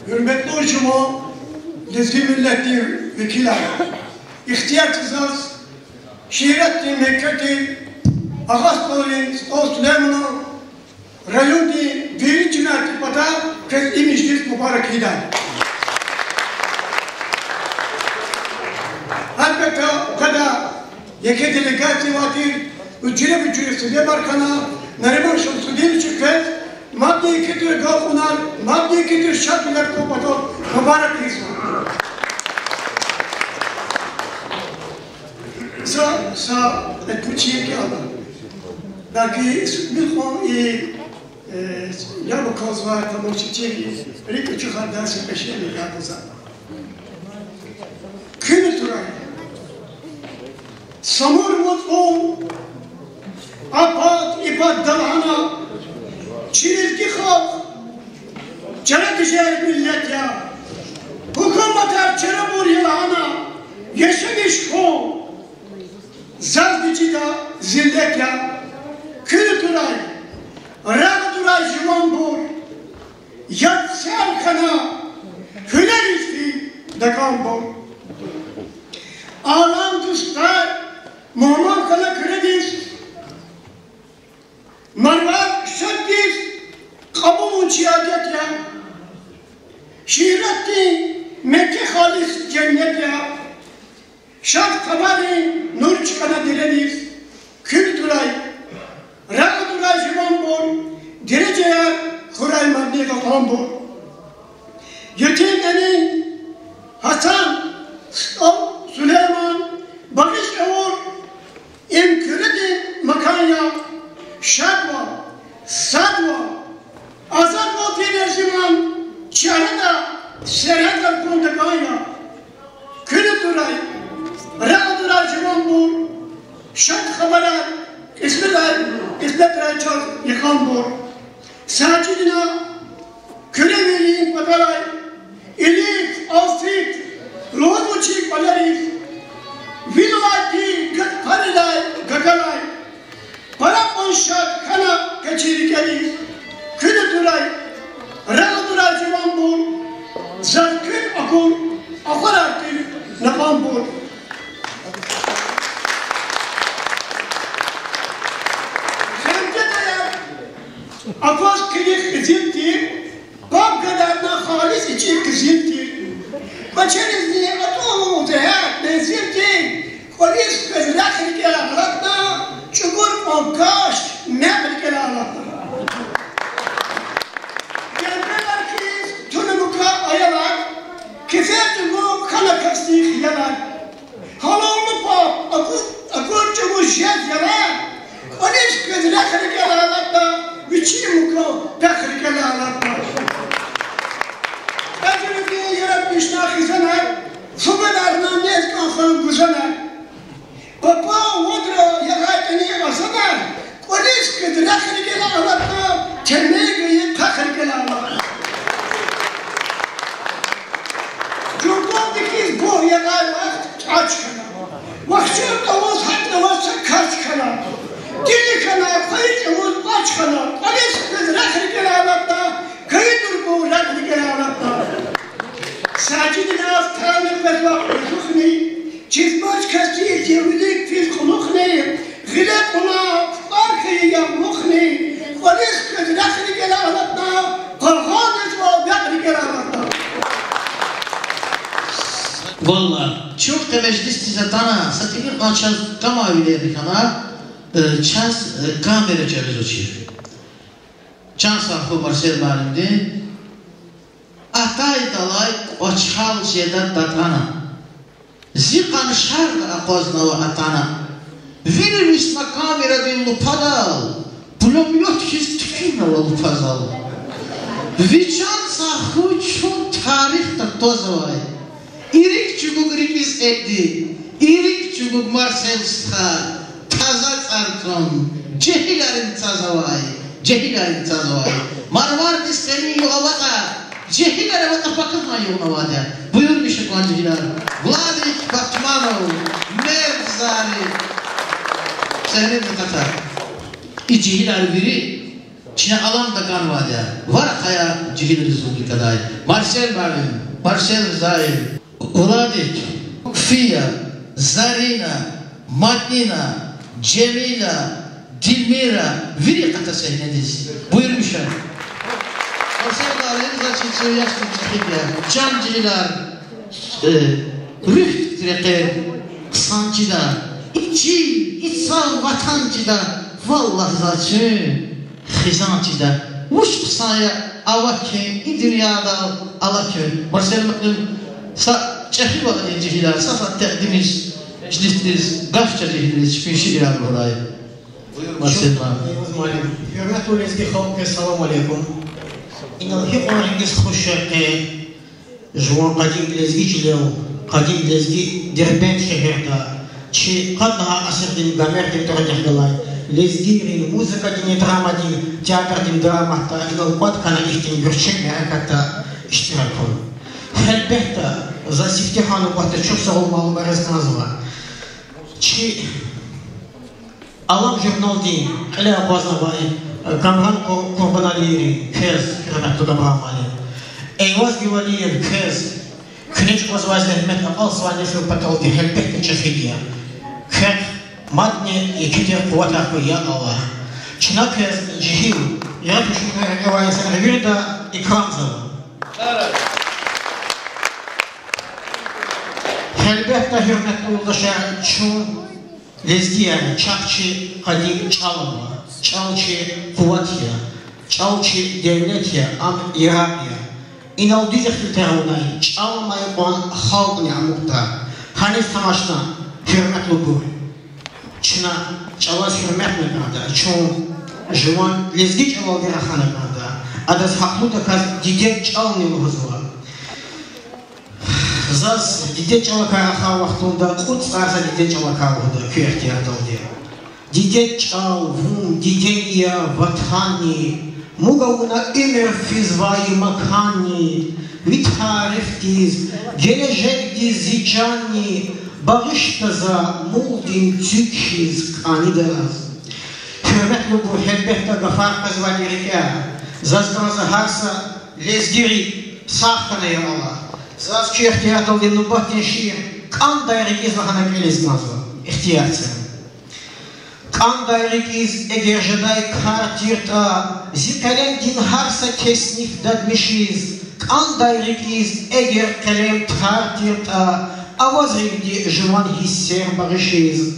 Hürmetli hocama, lezgi milleti vekiller, ihtiyatsızız, şiiretti Mekke'ti, Ağastal'ın Sultan Süleyman'ı, rayonti veri cinayeti pata, kez imiştir mübarek hidayet. Elbette o kadar yeke delegati vardır, ücre Süleyman Barkan'a, Nariman Şamsuddin Çıkfet, madde ketir gafınar, madde ketir şartlar kopatır, mübarek hizmet. Ça, elle peut tirer qui a là. Belki bilmem ya bu kaz var tamam çiçeği, bir küçük halde sepeşeli yapıza. Kültürel, samur mutlu, apat ipat dalhana, çirilki halk, çara düşer millet ya. Hükümetler çara bur yılana, yaşamış kol. Zazdiçida zildet ya, kültürel, rağduray jivanbur, yatsal kana, hüner isti dekambur. Alam dostlar, Muhammed kana kredis, marvar şaddis, kabul uçiyadet ya, şiiretti Mekke halis cennet ya, şart kabari nur çıkana dileniz, kültürel, rağduray jivanbur, dereceye kuray madde kakambur. Yetimlerin Hasan, Süleyman, Bakış Evur, İmküredi Makanya, Şadva, Sadva, Azadva Tinerjiman, Çarada, Serhatlar Kundakanya, Kültürel, rağduray jivanbur, şart kabarar, İsmetler çaz yıkanbur. Sacidina, küreveliğin pataray, elif, alsit, rozuçik palarif, vilati, parilay, gagalay, parapon şart kana kaçirikeliz, kültürel, rağduray jivanbur, zarkın akul, akaraktır, napambur. Akos kilik kızıltır, bab kadarına halis içi kızıltır. Başarız diye atomu zehir benziltır, polis kızrak rikela ağlatna, çukur monkaş mevrikela ağlatna. Gelmeler ki tunumuka ayalar, kefetumu kana kasti hiyalar. Halollu pap, akur çukur jet yalar, polis kızrak rikela ağlatna. Üçüncü dakhil kelalatlar. Ecrübeye yaratmışlar hizanar, fubedarına nezkan kılıp güzanar. Papa vodra yaratını azanar, polis kıdı dakhil kelalatlar, temmeyi dakhil kelalatlar. Cumhur dikiz bu yarar vakt aç kalar. Vakşır davaz hat davazsa kaç kalar. Dili kana, kayıt umut baş kana, polis kız rakı gelabatta, kayıt urbu rakı gelabatta. Sacidin az tanrı bezbak ruhni, çizbaş kasti cevlik fil kulukni, gilek ona arkayı yamlukni, polis kız rakı gelabatta, korkan ezva rakı gelabatta.
Valla çok da meclis tizatana, satayım açaz kamavileri kana, çaz kamera çarız uçuyor. Çaz sarfı Marcel Barim'de, atay dalay oçhal şeyden tatana, zikan şarda akoznava atana, verir isma kamera bin lupadal, bulamıyor hiç tükürme o lupazal. Viçan sarfı çok tarihte tozavay. İrik çubuk rikiz etti, irik çubuk Marcel Star, taza sarton, cehilerin tazavay, marmar disteni yuhavaka, cehilere vata bakılma yuhavada. Buyurmuş ekonciler, Vladik Batmanov, Mevzari, senin Tatar. Cehiler biri, Çin'e alan da kanvada, var kaya cehiler zulü kadar. Marcel Barim, Marcel Zahir, Vladik, Fia, Zarina, Madina, Cemila, Dilmira, viri kata sehnediz. Buyurmuşlar. Marcel'ların zaten söyleştim çekildiler. Cancılar, rüht reker, kısancıda, içsal vatancıda, vallahi zaten hizancıda, uç kısaya avakken, dünyada alakken. Marcel'ın çekil bakın cihiller, safat tekdimiz, İşlistiniz, gafça cihiliz, çıkın şiir abi orayı. Marcel Barim.
Hürmetli lezgi halkı, selamu aleyküm. İnanılmaz olarak hoşçakalın. Juan kadim lezgiçiler, kadim lezgi Derbent şehirde, ki kadha asırdın gamerdim tördehdalay, lezgirin, müzikadin, dramadin, teatrdin, dramahta, inanılmaz kana ihtin görçek merakata iştirak olun. Elbette, za siftihanı bahta çok sağolmalı bir raznazva. Ki alam jurnal din, hala baznavay, Kamran Kurbanaliyevi, Kez, hürmetli Kamranmali. Eyvaz Givaliyev, Kez, Künüç Kozvaz Ahmet, Akal Svanefil Patalki, Helbette Çehidiya. Kez, Madne, Yekidir Kuvat Akıya Allah. Çına Kez, Cihil, Yaratmışım Evayı Sen Revirda, İkram Zalı. Helbette hürmetli yoldaşlar, Çun, Lezgi yani, Çakçı, Kadim, Çalınma. Çalçı Kuvatya, Çalçı Devletya, Am Irakya. İnal düzekli terunay, çalmayı on halk ni'amukta. Hanif tamaşna, hürmetli bu. Çına, çalas hürmetli gada. Çun, jıvan, lezgi çalal dirahanı gada. Adaz haklı da kaz, didek çalmıyor huzura. Zaz, didek çalak araha vaktunda, kut sarsa didek çalak araha köy ihtiyarda oluyor. Didek çal, vum, didek vatani, mugavuna ömür fizvayı makani, vithariftiz, gelecektiz zicani, bağıştaza, muldin tükhiz kanidaz. Hürmetli bu helbette gafar kazvali rika, zazgazı harsa lezgiri sahkana ya Allah. Zaz ki ihtiyat oldu nubatin şiir, kan dayrikiz lahana gelizmazva, ihtiyatsa. Kan dayrikiz egerjaday kartirta, zikalem din harsa kesnif dadmişiz. Kan dayrikiz eger kalem tartirta, avazrivdi jıvan hisser bağışiz.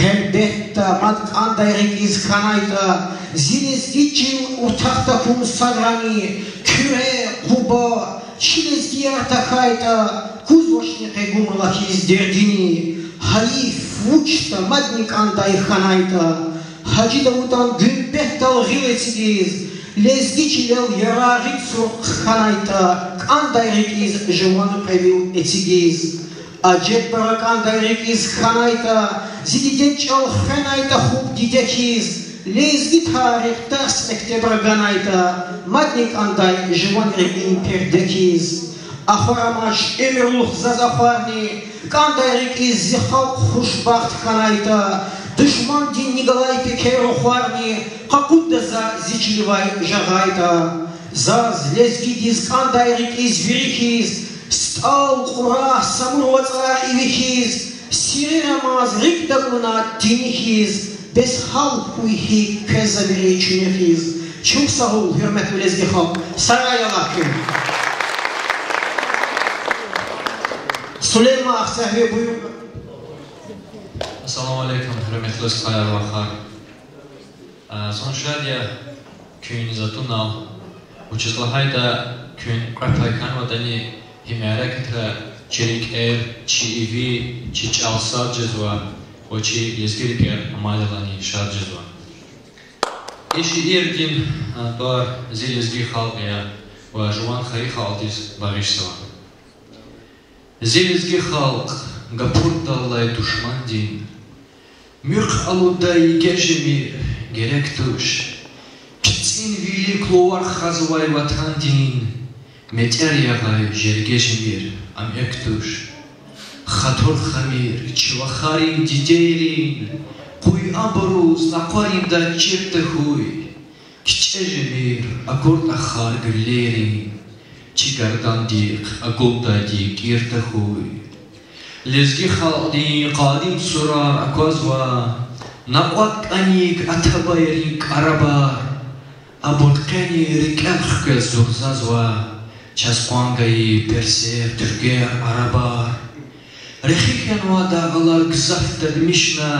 Helbette mad kan dayrikiz kanayta, ziniz için utakta kum sagrani, küre, kuba, çiliz diyarta kayta, kuzvoşnike gumlakiz derdini, halif, vuçta, madnik anday hanayta, Hacı Davut'tan gümbehtal gilesiz, lezgiçilev yaragit sur hanayta, kandayrikiz jıvanı previl etigiz. Acep barak kandayrikiz hanayta, zididek çal hanayta hub didekiz, lezgi tarih ders mektebra ganayta, madnik anday jıvan revin perdekiz. Ahvaramaş emirluh zazafarni, kandayrikiz zihal huşbaht hanayta,
Дышман дин Николай Пекеро Хуарни, Хакудда за Зичливай Жагайта, за Злезгидис Кандайрик из Верихис, Стал Кура Самурваца и Вихис, Сирирамаз Рикдагуна Тинихис, Без Халкуихи Кезавери Чинихис, Чуксагул, Хермету Лезгихал, Сарая Лакин. Сулейма Ахсахве Буюм.
Assalamu alaikum, hürmetli Sayar Vakar. Sonuçta diye köyün zatuna uçuzlahayda köyün krapaykan vadani himere ketre çelik çi evi, çi çalsa cezva o çi yezgirik amalelani şad cezva. Eşi erdin dar zilizgi halqya ve juan khari haldiz bağışsava. Zilizgi halq gapurdallay düşman din. Mürk aluday gecemi gerek tuş. Kitsin vili kloar khazvay vatan din. Meter yagay jergejemir am ektuş. Khator khamir çivakharin dideyrin. Kuy abaruz naqarin da çirte huy. Kiçejemir akord akhar güllerin. Çigardan dik agolda dik irte huy. Lezgi khaldi qadim surar akwazwa naqwat anik atabayrik arabar abulqani rikakh zuzazwa chasqangai perser turger arabar rekhikan wadaglar gzafta mishna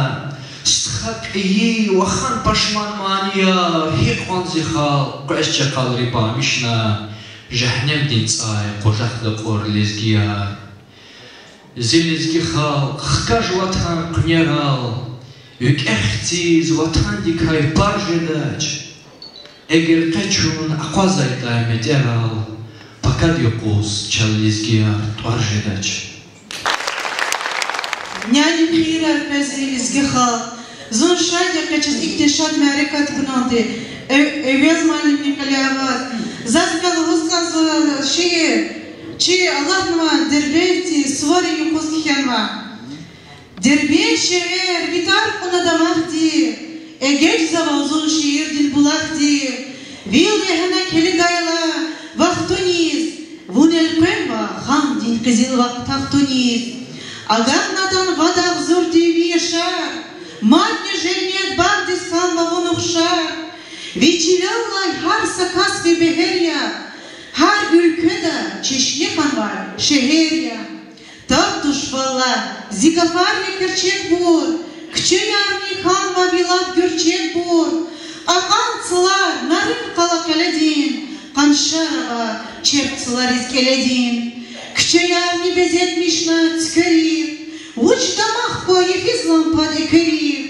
stkhat yi wa khan pashman mania hiqan zikhal qashcha qalriba mishna jahannam din tsay qojakhda qor lezgiyar Zilizgi halk, xkaj vatan qneral, yük ehtiz vatan dikay barjedach, eger qechun aqwazayta meteral, pakad yoquz chalizgiyar tvarjedach.
Nyanim khirar zilizgi halk, zon shadya qechiz iktishad ma'rikat bunandi, evez malim nikaliavat, zazgal huzgaz shiyir, Чи Аллахнова дербенти свори юкускихенва. Дербен шеер витар кунадамахти. Эгеч завалзун шиирдин булахти. Вил нехана келигайла вахтуниз. Вунел кwenva хамдин кызил вахтахтуниз. Агатнадан вадах зурди виешар. Матне женет бардис хамва вунухшар. Viçilallah har sakas ve beherya. Her ülkede çeşitli kan var, şehir ya. Tartuş valla, zikafarlı gerçek bur. Küçü yarni kan ve vilat gerçek bur. Akantılar narın kala keledin. Kanşarva çerptılar izkeledin. Küçü yarni bezetmişler tükerir. Uçdamak boyu fizlampad ekerir.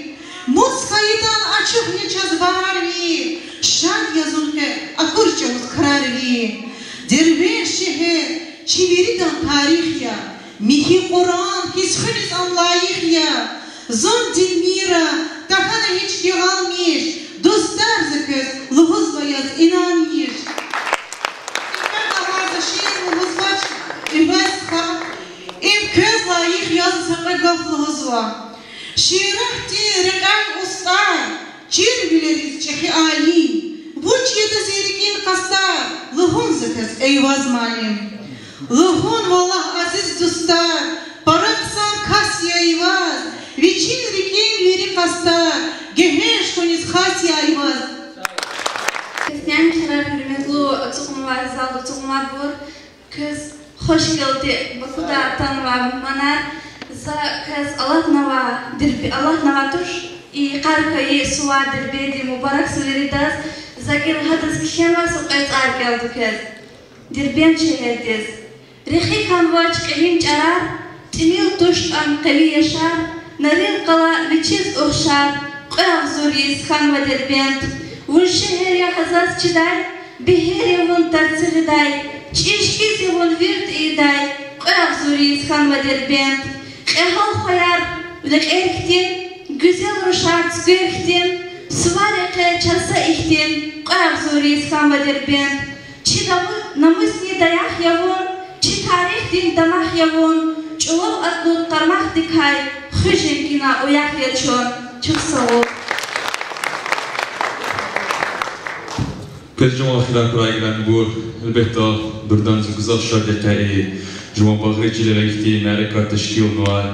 Muskayıdan açık neçaz vararvi. Şad yazılke akurçamız kararvi. Derben şehir, çiviridan tarih ya. Mihi Kur'an, hizhiniz anlayık ya. Zon dilmira, tahana hiç yağalmış. Dostlar zıkız, luhuzla yaz inanmış. İmkan avazı şehir luhuzbaç, İmbazka, İmköz layık yazı sana gaf luhuzla. Şirahti rekay ustar, çir bileriz çehi ali. Buç yedi zerikin kastar, luhun zıkız eyvaz malim. Luhun vallah aziz dostlar, paraksan kasya eyvaz. Viçin rikin veri kastar, geheş koniz khasya eyvaz.
Yani şerer hürmetli tuğumlar, zalda tuğumlar bur. Kız hoş geldi, bakuda tanıva manar. Kız Allah nava tuş. Qarkayı suva derbedi mübarek süleridas. Zakir hadas kişema suqayt argaldı kız. Derbem çehediz. Rehi kanvaç qelim çarar. Timil tuşan qavi yaşar. Narin qala viçiz uxşar. Qav zuriz kanva derbent. Vun şehir ya hazas çiday. Beheri vun tatsiriday. Çişkizi vun virt iday. Qav zuriz kanva derbent. Qehal khoyar. Ulak erktin. Güzel ruşar tügerktin, sıvareke çasa ihtin, qav zuriz kanva derbent. Çi namusni dayak yavun, çi tarih din damak yavun, çuvav atlut qarmaq dikhay, xüjenkina uyak yachun. çok sağ ol.
Köz cuma xilal kurayılan bu elbette birden güzel şarkıyı cuma bağırıcılara gittiği mereka teşkil var.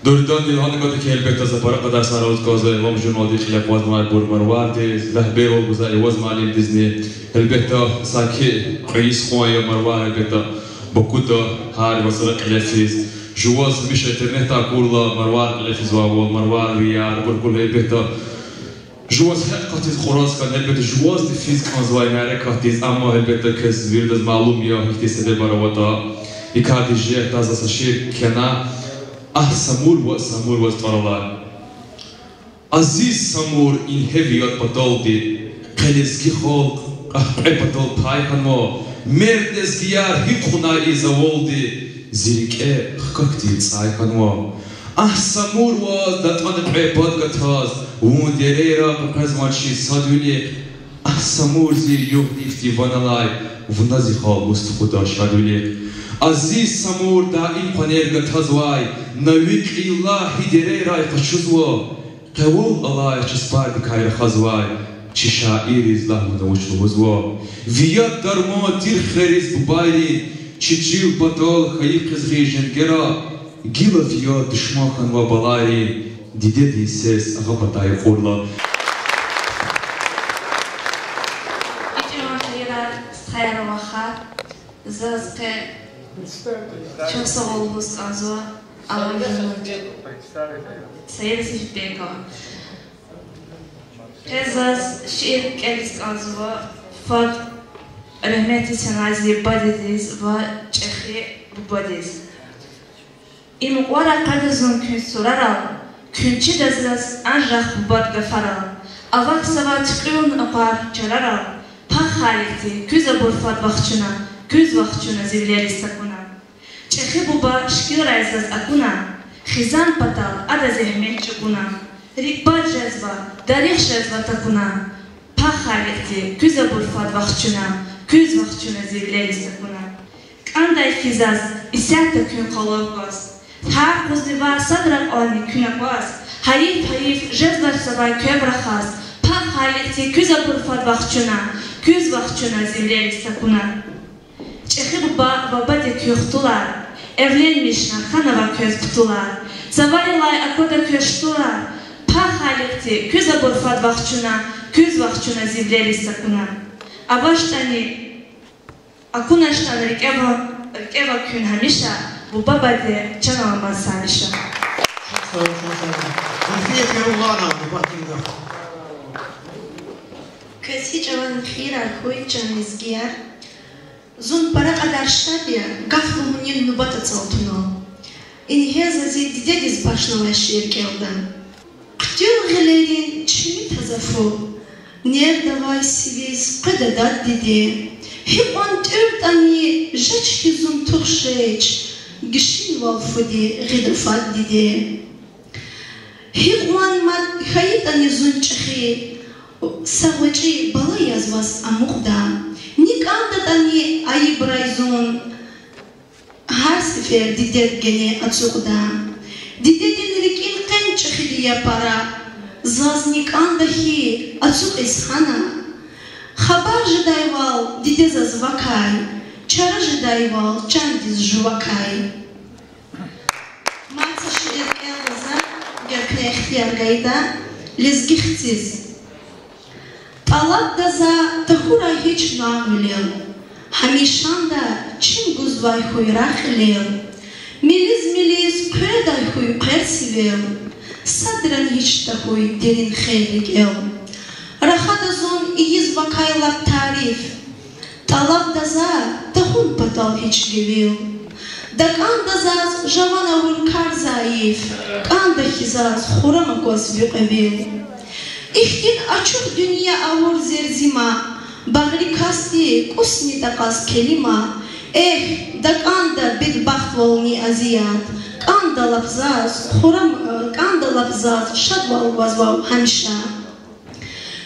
Dörtten yıl hangi kadar ki elbette zapara kadar sarılı kazı ve mümkün olduğu için yapmazlar burmar vardı. Lahbe ol güzel evaz malim dizni elbette sanki reis koyuyor marvar elbette bakuda har vasıra lefsiz. Juvaz bir internet akurla marvar lefsiz var marvar riyar burkul elbette. Juvaz hakikaten خوراز kan elbette juvaz difiz kanzvay mereka diz ama elbette kes bir de malum ya ihtisade baravata ikadije taza saşir kena Samur ve Taralar. Aziz Samur in heviyat patoldi, Kaleski halk, patol payhanmo, merdeski yar hikuna izavoldi, zirike kakti sayhanmo. Samur was that on the paypod gataz, Wunderera Kazmachi Saduli, Samur zi yuhtifti vanalai, Vunaziha Mustuda Shaduli. Aziz Samur da in panerga tazvay, Navik illa hidere ray faşuzvo, Kavul alay çispardi kayra khazvay, Çişair izlahmına uçlumuzvo, Viyat darmo tirkheriz bubayri, Çiçil batol hayık kızgijin gera, Gila fiyat düşmakan va balayri, Dide di ses ağa batay khurla.
Çok sağ olunuz Arzu. Allah'ın izniyle. Sayın Sifbekova. Kızız şiir kendisi Arzu. Fad rahmetli senazi badediz ve çekhi bubadiz. İmukvara kadızın kün soraral. Künçi dezaz ancak bubad gafaral. Avak sava tıkıyın apar çararal. Pak halikti küze burfad vakçına. Küz vakçına zivleri sakuna. Çekhi buba şkil raizaz akuna. Xizan patal ada zehmet çukuna. Rikbar cezva, darih cezva takuna. Pak halikti küze burfad vakçına. Küz vakçına zivleri sakuna. Kanday fizaz isyata kün kalavgaz. Her kuzdiva sadrak ani künakvaz. Hayif hayif cezvar sabay köbrakhaz. Pak halikti küze burfad vakçına. Küz vakçına zivleri sakuna. Çekhi buba babadi kuyuhtular. Evlenmişler, kanava köz tutular. Zavalilay akoda köştular. Pak halikti küze burfad vakçuna. Küz vakçuna zivleri sakuna. Abaştani akunaştan rikeva kün hamişa. Bu babadi canavamaz salişa.
Kösi cavan khira koy can izgiyar. Zun para kadar şabiya, gaflu munin nubata çaltuno. İnheza zididediz başlava şirkelden. Ktül galerin çimi tazafu. Nerdavay siviz qadadat didi. Hip on türdani jaçki zun tuhşeç. Gişin valfudi gidafat didi. Hip on mad hayitani zun çakhi. Savacı bala yazvas amukda. Nik andatani ayı brayzun her sefer didet gene açıkda. Didedin rikin ken çakhidiya para. Zaz nik andahi açık ishana. Habar jidayval dide zaz vakay. Çara jidayval çandiz juvakay. Matsa şiir elza gerkne ihtiyar gayda lezgihtiz. Allah daza tahura hiç namülüm. Hamişan da çim guzvay huyrak ilim. Miliz köyday huy persivim. Sadran hiç da huy derin xeylik il. Rahat azon iyiz vakaylak tarif. Talab daza tahun patal hiç gevil. Dakan dazaz javana vulkar zayıf. Kan da hizaz xurama gos büqevil. İhtin açık dünya avur zerzima, bağri kasti kusni takas kelima, dakanda bedbaht volni aziyat, kanda lafzaz, kanda lafzaz, şadval vazvav hamişa.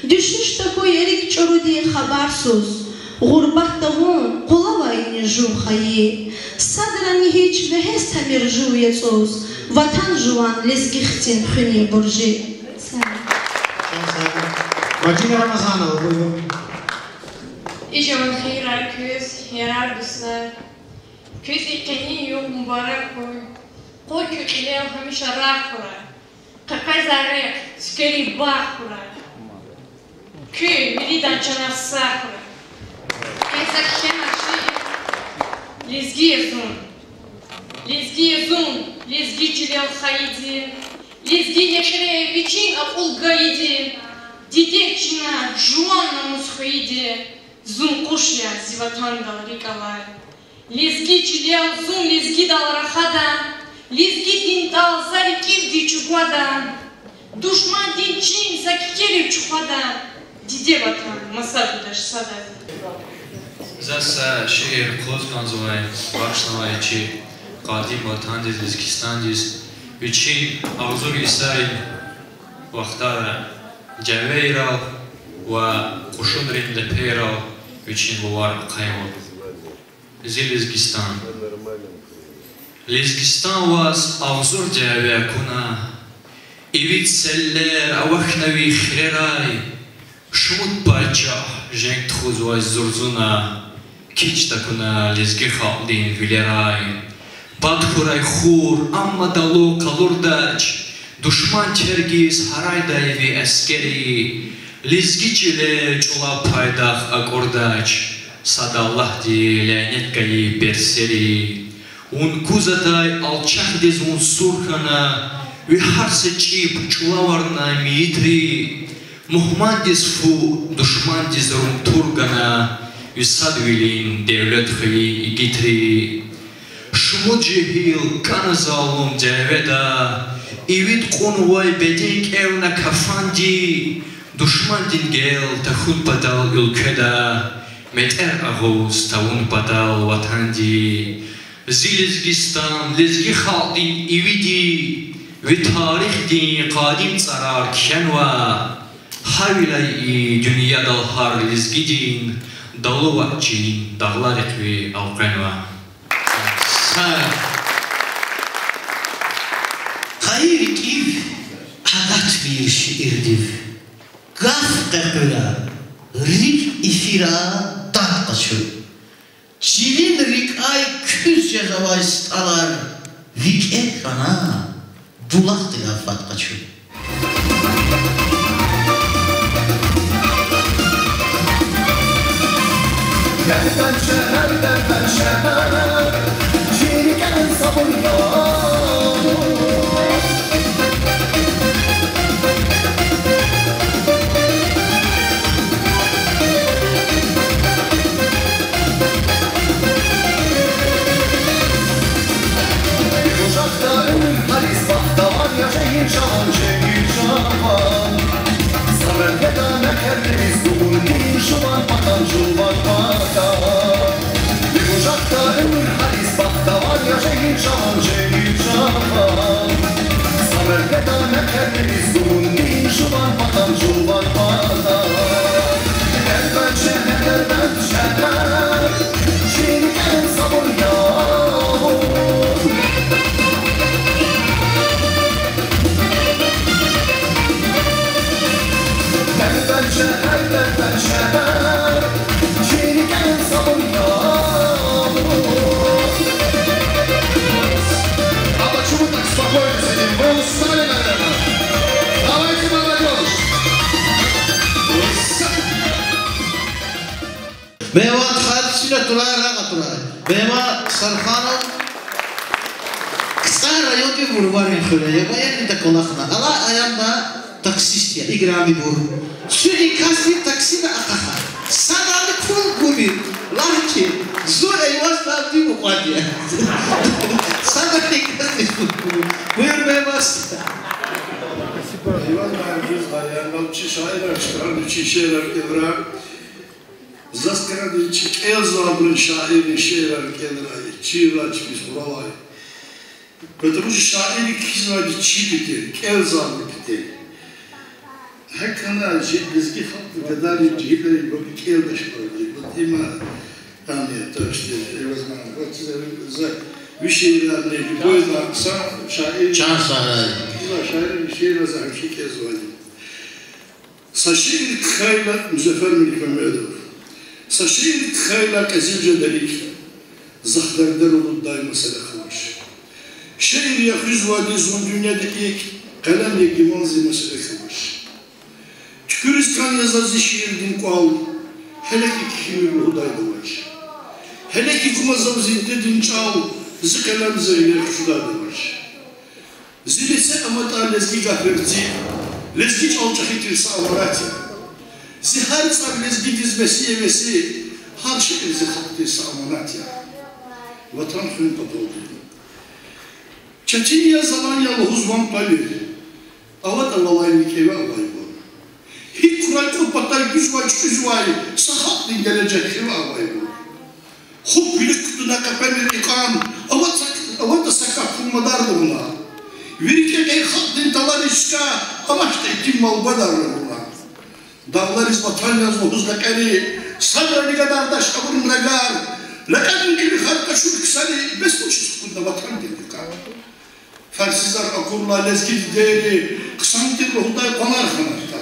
Düşüş takoy erik çorudi habarsuz, gurbat tavun kulavayni juhayi, sadrani hiç ve hestamir juyetsuz, vatan juan lezgihtin hüni burji.
Madina Ramazanova buyurun.
İşamın hayırlar köz, yarar büsler. Köz ikeni yok mübarek koy. Koy köküyle hamişe rah kurar. Kakay zarre, skeri bağ kurar. Köy, milidan çanak sağ kurar. Kesak şemaşı, lezgi yazun. Lezgi yazun, lezgi çilev haydi. Lezgi yaşarı biçin akul gaydi. Dide çina, juan namus haydi. Zun kuşya zivatan dal rikalay. Lezgi çilev zun, lezgi dal rahada. Lezgi din dal zarikir di çukwada. Düşman din çin zakikeri çukwada. Dide vatan, masabidaş sadad.
Zasa şehir kloz kanzovay, başlamayçı. Qadim vatandiz, Lezgistandiz. Üçün ağzur İsrail vaxtara ceveyrav ve kuşun rinde peyrav üçün luvar qaymol. Lezgistan. Lezgistan was ağzur cevey kuna. İvit seller avaxnavi xreray. Şumut parça jenk txuz was zurzuna. Kiç takuna lezgi xaldin vileray. Badhuray khur, amma dalu kalurdaç, düşman tergiz haraydayevi askeri, lezgi çile çula paydah akordaç, sadallah di lanet gayi berseri, un kuzatay alçak diz un surkana, viharse çip çula varna mitri, muhman diz fu, düşman diz rum turgana, visadvilin devlet khayi gitri. Şumut cehil kana zalum ceveda, İvit konvoy bedek evna kafandi, düşman din gel tahut badal ülkeda, meter ağuz tavun badal vatandi. Zilizgistan lezgi khaldin ividi, ve tarih din qadim sarar kşenva, havilay dünya dalhar lezgi din, dalı vakçin dağlar etvi alqenva.
Hayır kiv, agat bir şiirdir. Gaf kakıra, rik ifira tat kaçır. Çilin rik ay küz cezavay stalar, rik ekrana, bulak dilafat kaçır.
Derden şehir, derden şehir, çiğniken sabır yok. Bir kuşakta ömür halis bakta var ya şehir şahan, şehir şahan. Samer gedane kerdiz doğun değil şuvan patan, şuvan patan. Bir kuşakta ömür halis bakta var ya şehir şahan, şehir şahan. Samer gedane kerdiz doğun değil şuvan patan, şuvan patan. Elbet şehir, elbet şehir, çiğniken sabır yok. Elbet şehir, elbet şehir, çiğniken sabır yok. А почему так спокойно сидим? Вы устали, наверное? Давайте, молодежь!
Beyva hadisine turaya raga turaya. Beyva Sarkhanov kısa rayonda vurvarın şuraya. Bayan da kolakna. Allah ayağında taksist ya, igrami bur. Suikasti taksime akaha. Sadalık full gumi. Lakin zor eyvaz tabdi bu kwadiye. Sadalık kasti full gumi. Buyur Beyvas.
Иван Маргиз, Баяновичи, Шайрак, Шкарничи, Шерак, Еврак, Заскрадичи, Элзабрын, Шаири, Шерак, Еврак, Чиврач, Бисмуравай. Потому что шаири кизради чипите, Элзабры пите. Хакана, жидбизги хапты, гадали, джигидари, боги, Келдаш, боги. Вот има, там я, то, что я возьму, вот за вещеверные, любой знак, шаири.
Чан сарай.
Şair bir şehir yazarım, şeker zuhalim. Saşir kayla Müzeffer Melik Mehmetov. Saşir kayla Ezilce delik. Zahderder olup daima selakamış. Şehir yaküz vadi zon dünyada ilk kalemle gimanzi meselekamış. Tüküristan yazazı şiirdin kual. Hele ki kimir hudaydı baş. Hele ki kumazav zindedin çav. Zı kalem zeyler kuşudaydı baş. Zilise amata lezgi gafirci. Lezgi çalçakitirse amarati. Zihar sab lezgi dizmesi yemesi. Har şehir zihaktirse amanat ya. Vatan hün patoldu. Çeçenya zaman yalı huzman pali. Avat avalaynik eve avay bu. Hik kuray kupatay güzvay. Sahat din gelecek eve avay bu. Hub bilik kutuna kapenir ikan. Avat da sakat kummadardı buna. Virike gey hak din talar işka. Amaçta itim malbadardı buna. Dağlar iz vatan yazma huzlak eri. Sabrani kadar daş kabul mregar. Lakin gibi harika şu kısani bes uçuz kunda vatan dedik ha. Fersizar akurla lezgi değeri kısantir ruhunda konar kanarda.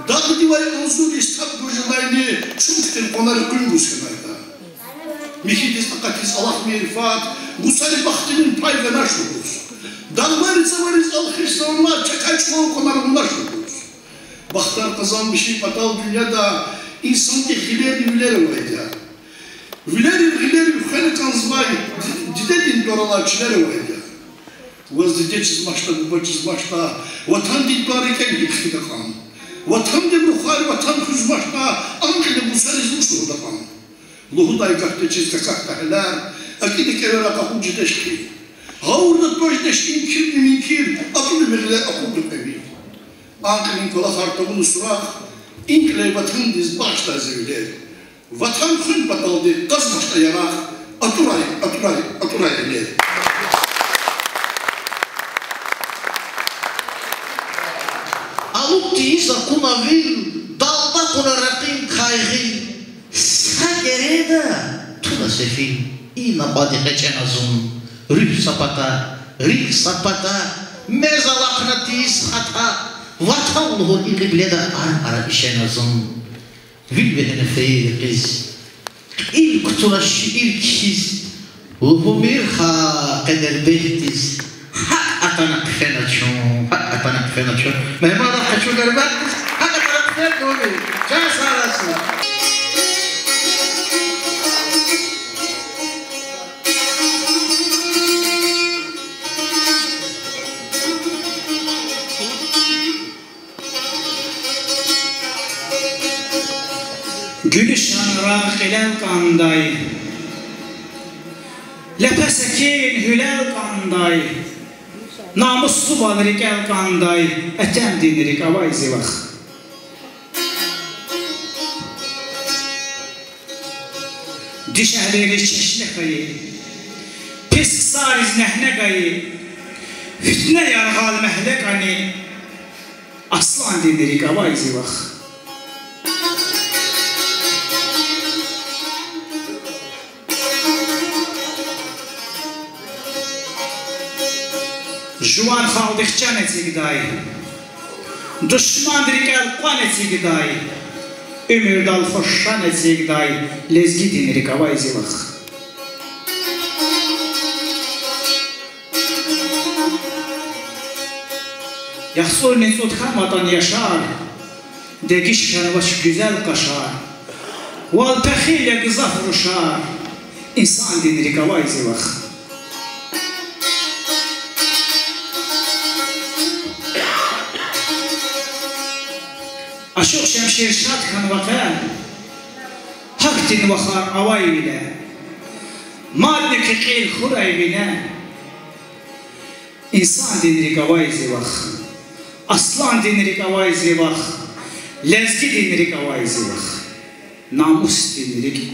Dağ divayı unsur istab bujulayni şumktir konar gündüz kanarda. Mihidis akatis Allah mirfat musari bahtinin pay ve naşuruz. Dağlar zavariz alkışlanlar çakay çoğu konar bunlar şuruz. Bahtar kazan bir şey patal dünyada insan tehlileri üleri vayda. Üleri yukarı kanzvay didedin doralarçileri vayda. Vazdice çizmaşta, guba çizmaşta, vatan didbareken yıkıda kan. Vatan de bukhari, vatan hüzmaşta, ankele bu sarız uçurda kan. Luhuday kahte çizka kahtaheler, akide kevera kahu cideşki. Havurda tojdeşkin kirli minkir, akıllı birle akıllı evi. Ankelin kola hartabını surak, inkle vatan diz başta zevler. Vatan hün bataldı, kazmaşta yanak, aturay eler.
Aluptiza kuna vil, dalda kuna rakim kaygı. Sagereda, tuna sefil, ina badi geçenazun. Rih sapata, mezalaknatis hata. Vatan luhur illi bileda ara işenazun. Vilvedene feyriz. İlk tulaş ilkiz. Uhumir kadar behtiz. Hak atanak fenaçon. Mehmada kaçu garbat. Hak atanak fenaçon. Can sağlasın.
Gülüşan rakilel kanday. Lepesekin hülel kanday. Namuslu balrik el kanday. Etem dinirik avay zivak. Dişehleri çeşne kayı. Pis sariz nehne kayı. Hütne yargal mehlek ani. Aslan dinirik avay zivak. Juan khaldıkça netigday. Düşman dirikal kwa netigday. Ömürdal hoşşa netigday. Lezgi dinirik avay zivak. Yahsul nesut khamatan yaşar. Degiş şarvaş güzel kaşar. Val pekhile gızaf ruşar. İnsan dinirik avay zivak. Aşık şemşir şadkan vakal. Hak din vakar avay bile. Madde kekil huray bile. İnsan dinirik avay zivak. Aslan dinirik avay zivak. Lezgi dinirik avay zivak. Namus dinirik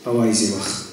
avay zivak.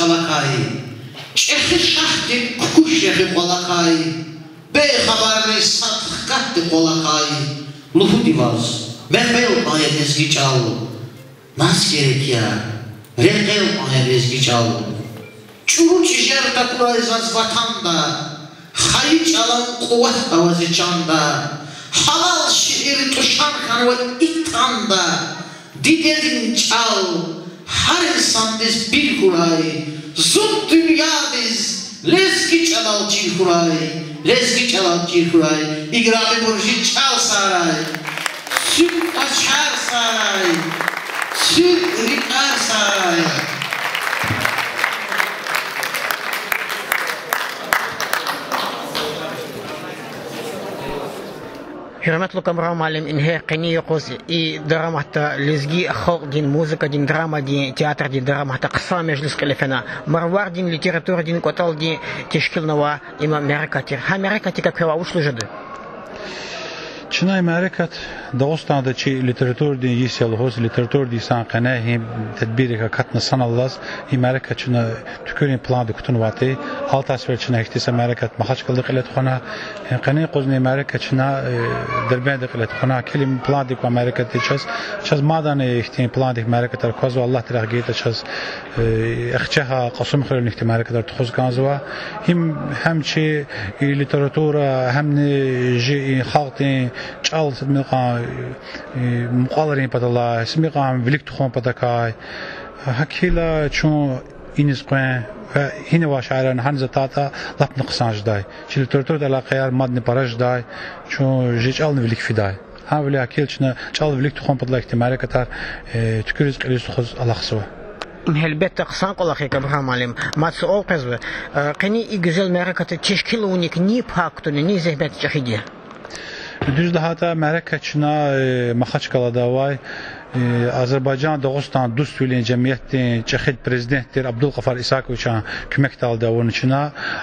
çalakay. Çekhi şahdi kukuş yakı kolakay. Beyhabarlı satkatlı kolakay. Luhu divaz. Mehmel ayet ezgi çal. Nas gerek ya. Rekel ayet ezgi çal. Çuru çijer takurayzaz vatanda. Hayı çalan kuvvet avazı çanda. Halal şiir tuşarkan ve iktanda. Didedin çal. Her insan biz bir kuray. Zut dünya biz. Lezgi çalal çil kuray. Lezgi çalal çil kuray. İgrami burji çal saray. Süt açar saray. Süt rikar saray.
Hürmetli kamera malim inhe qani yoquz i dramata lezgi xalq din muzika din drama din teatr din dramata qısa meclis qilefena marwar din literatur din qotal din teşkilnava ima merakatir ha merakatika kava uslujады
Çinay Amerikat Dağıstan'da çi literatür din yisyalıhoz literatür din san qanahi tedbiri katna sanallas Amerika Çinay tükürün planı kutun vati alt asfer Çinay ihtis Amerikat mahaç kıldı qilet xona qani qozni Amerika Çinay derbende qilet xona kelim planı dik Amerika teçaz çaz madan ihtin planı dik Amerika tar kozu Allah teragiyet çaz اخچها قسم خلال نخت Amerika tar txoz kanzwa hem çi literatura hem ji xalqin çal miqa muqalarin patala smiqa velik txon patakay hakila çun iniz qan ve hine vaşaran hanza tata lapn qsanjday çi literatura la qayar madni parajday çun ji çal velik fiday ha veli akilçna çal velik txon patlak Amerika tar tükürüz qilis txoz alaqswa
Elbette kısan kolak ekabra malim. Matsı ol kızı. Qani güzel merakatı teşkil unik ni paktunu ni zehmet çahidi.
Düz daha da merakatçına Maxaçkalada vay Azerbaycan Dağıstan Dust Tüylen Cemiyet'in Çexil Prezidenttir Abdülgafar İsakoviç'an kümek daldı onun için.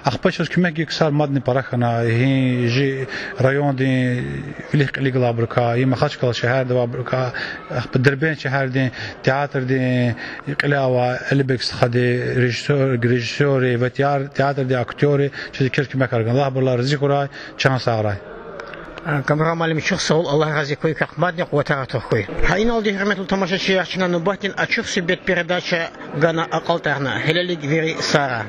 Akpaçız kümek yüksel madni parakhana hi rayon din vilik liglabrka hi Maxaçkal şehirde vabrka Derben şehirde tiyatr din qilava elbeks xadi rejissör ve tiyatr de aktörü çizikir kümek argan Allah burlar zikray çan sağray.
Kamera malim çok sağ ol. Allah razı koy как madni квартирата koy. Hayın oldu hürmetli tamaşaçılar. Çin'e nubatin açık sübet передача Gana Aqaltarna. Helelik veri Sara.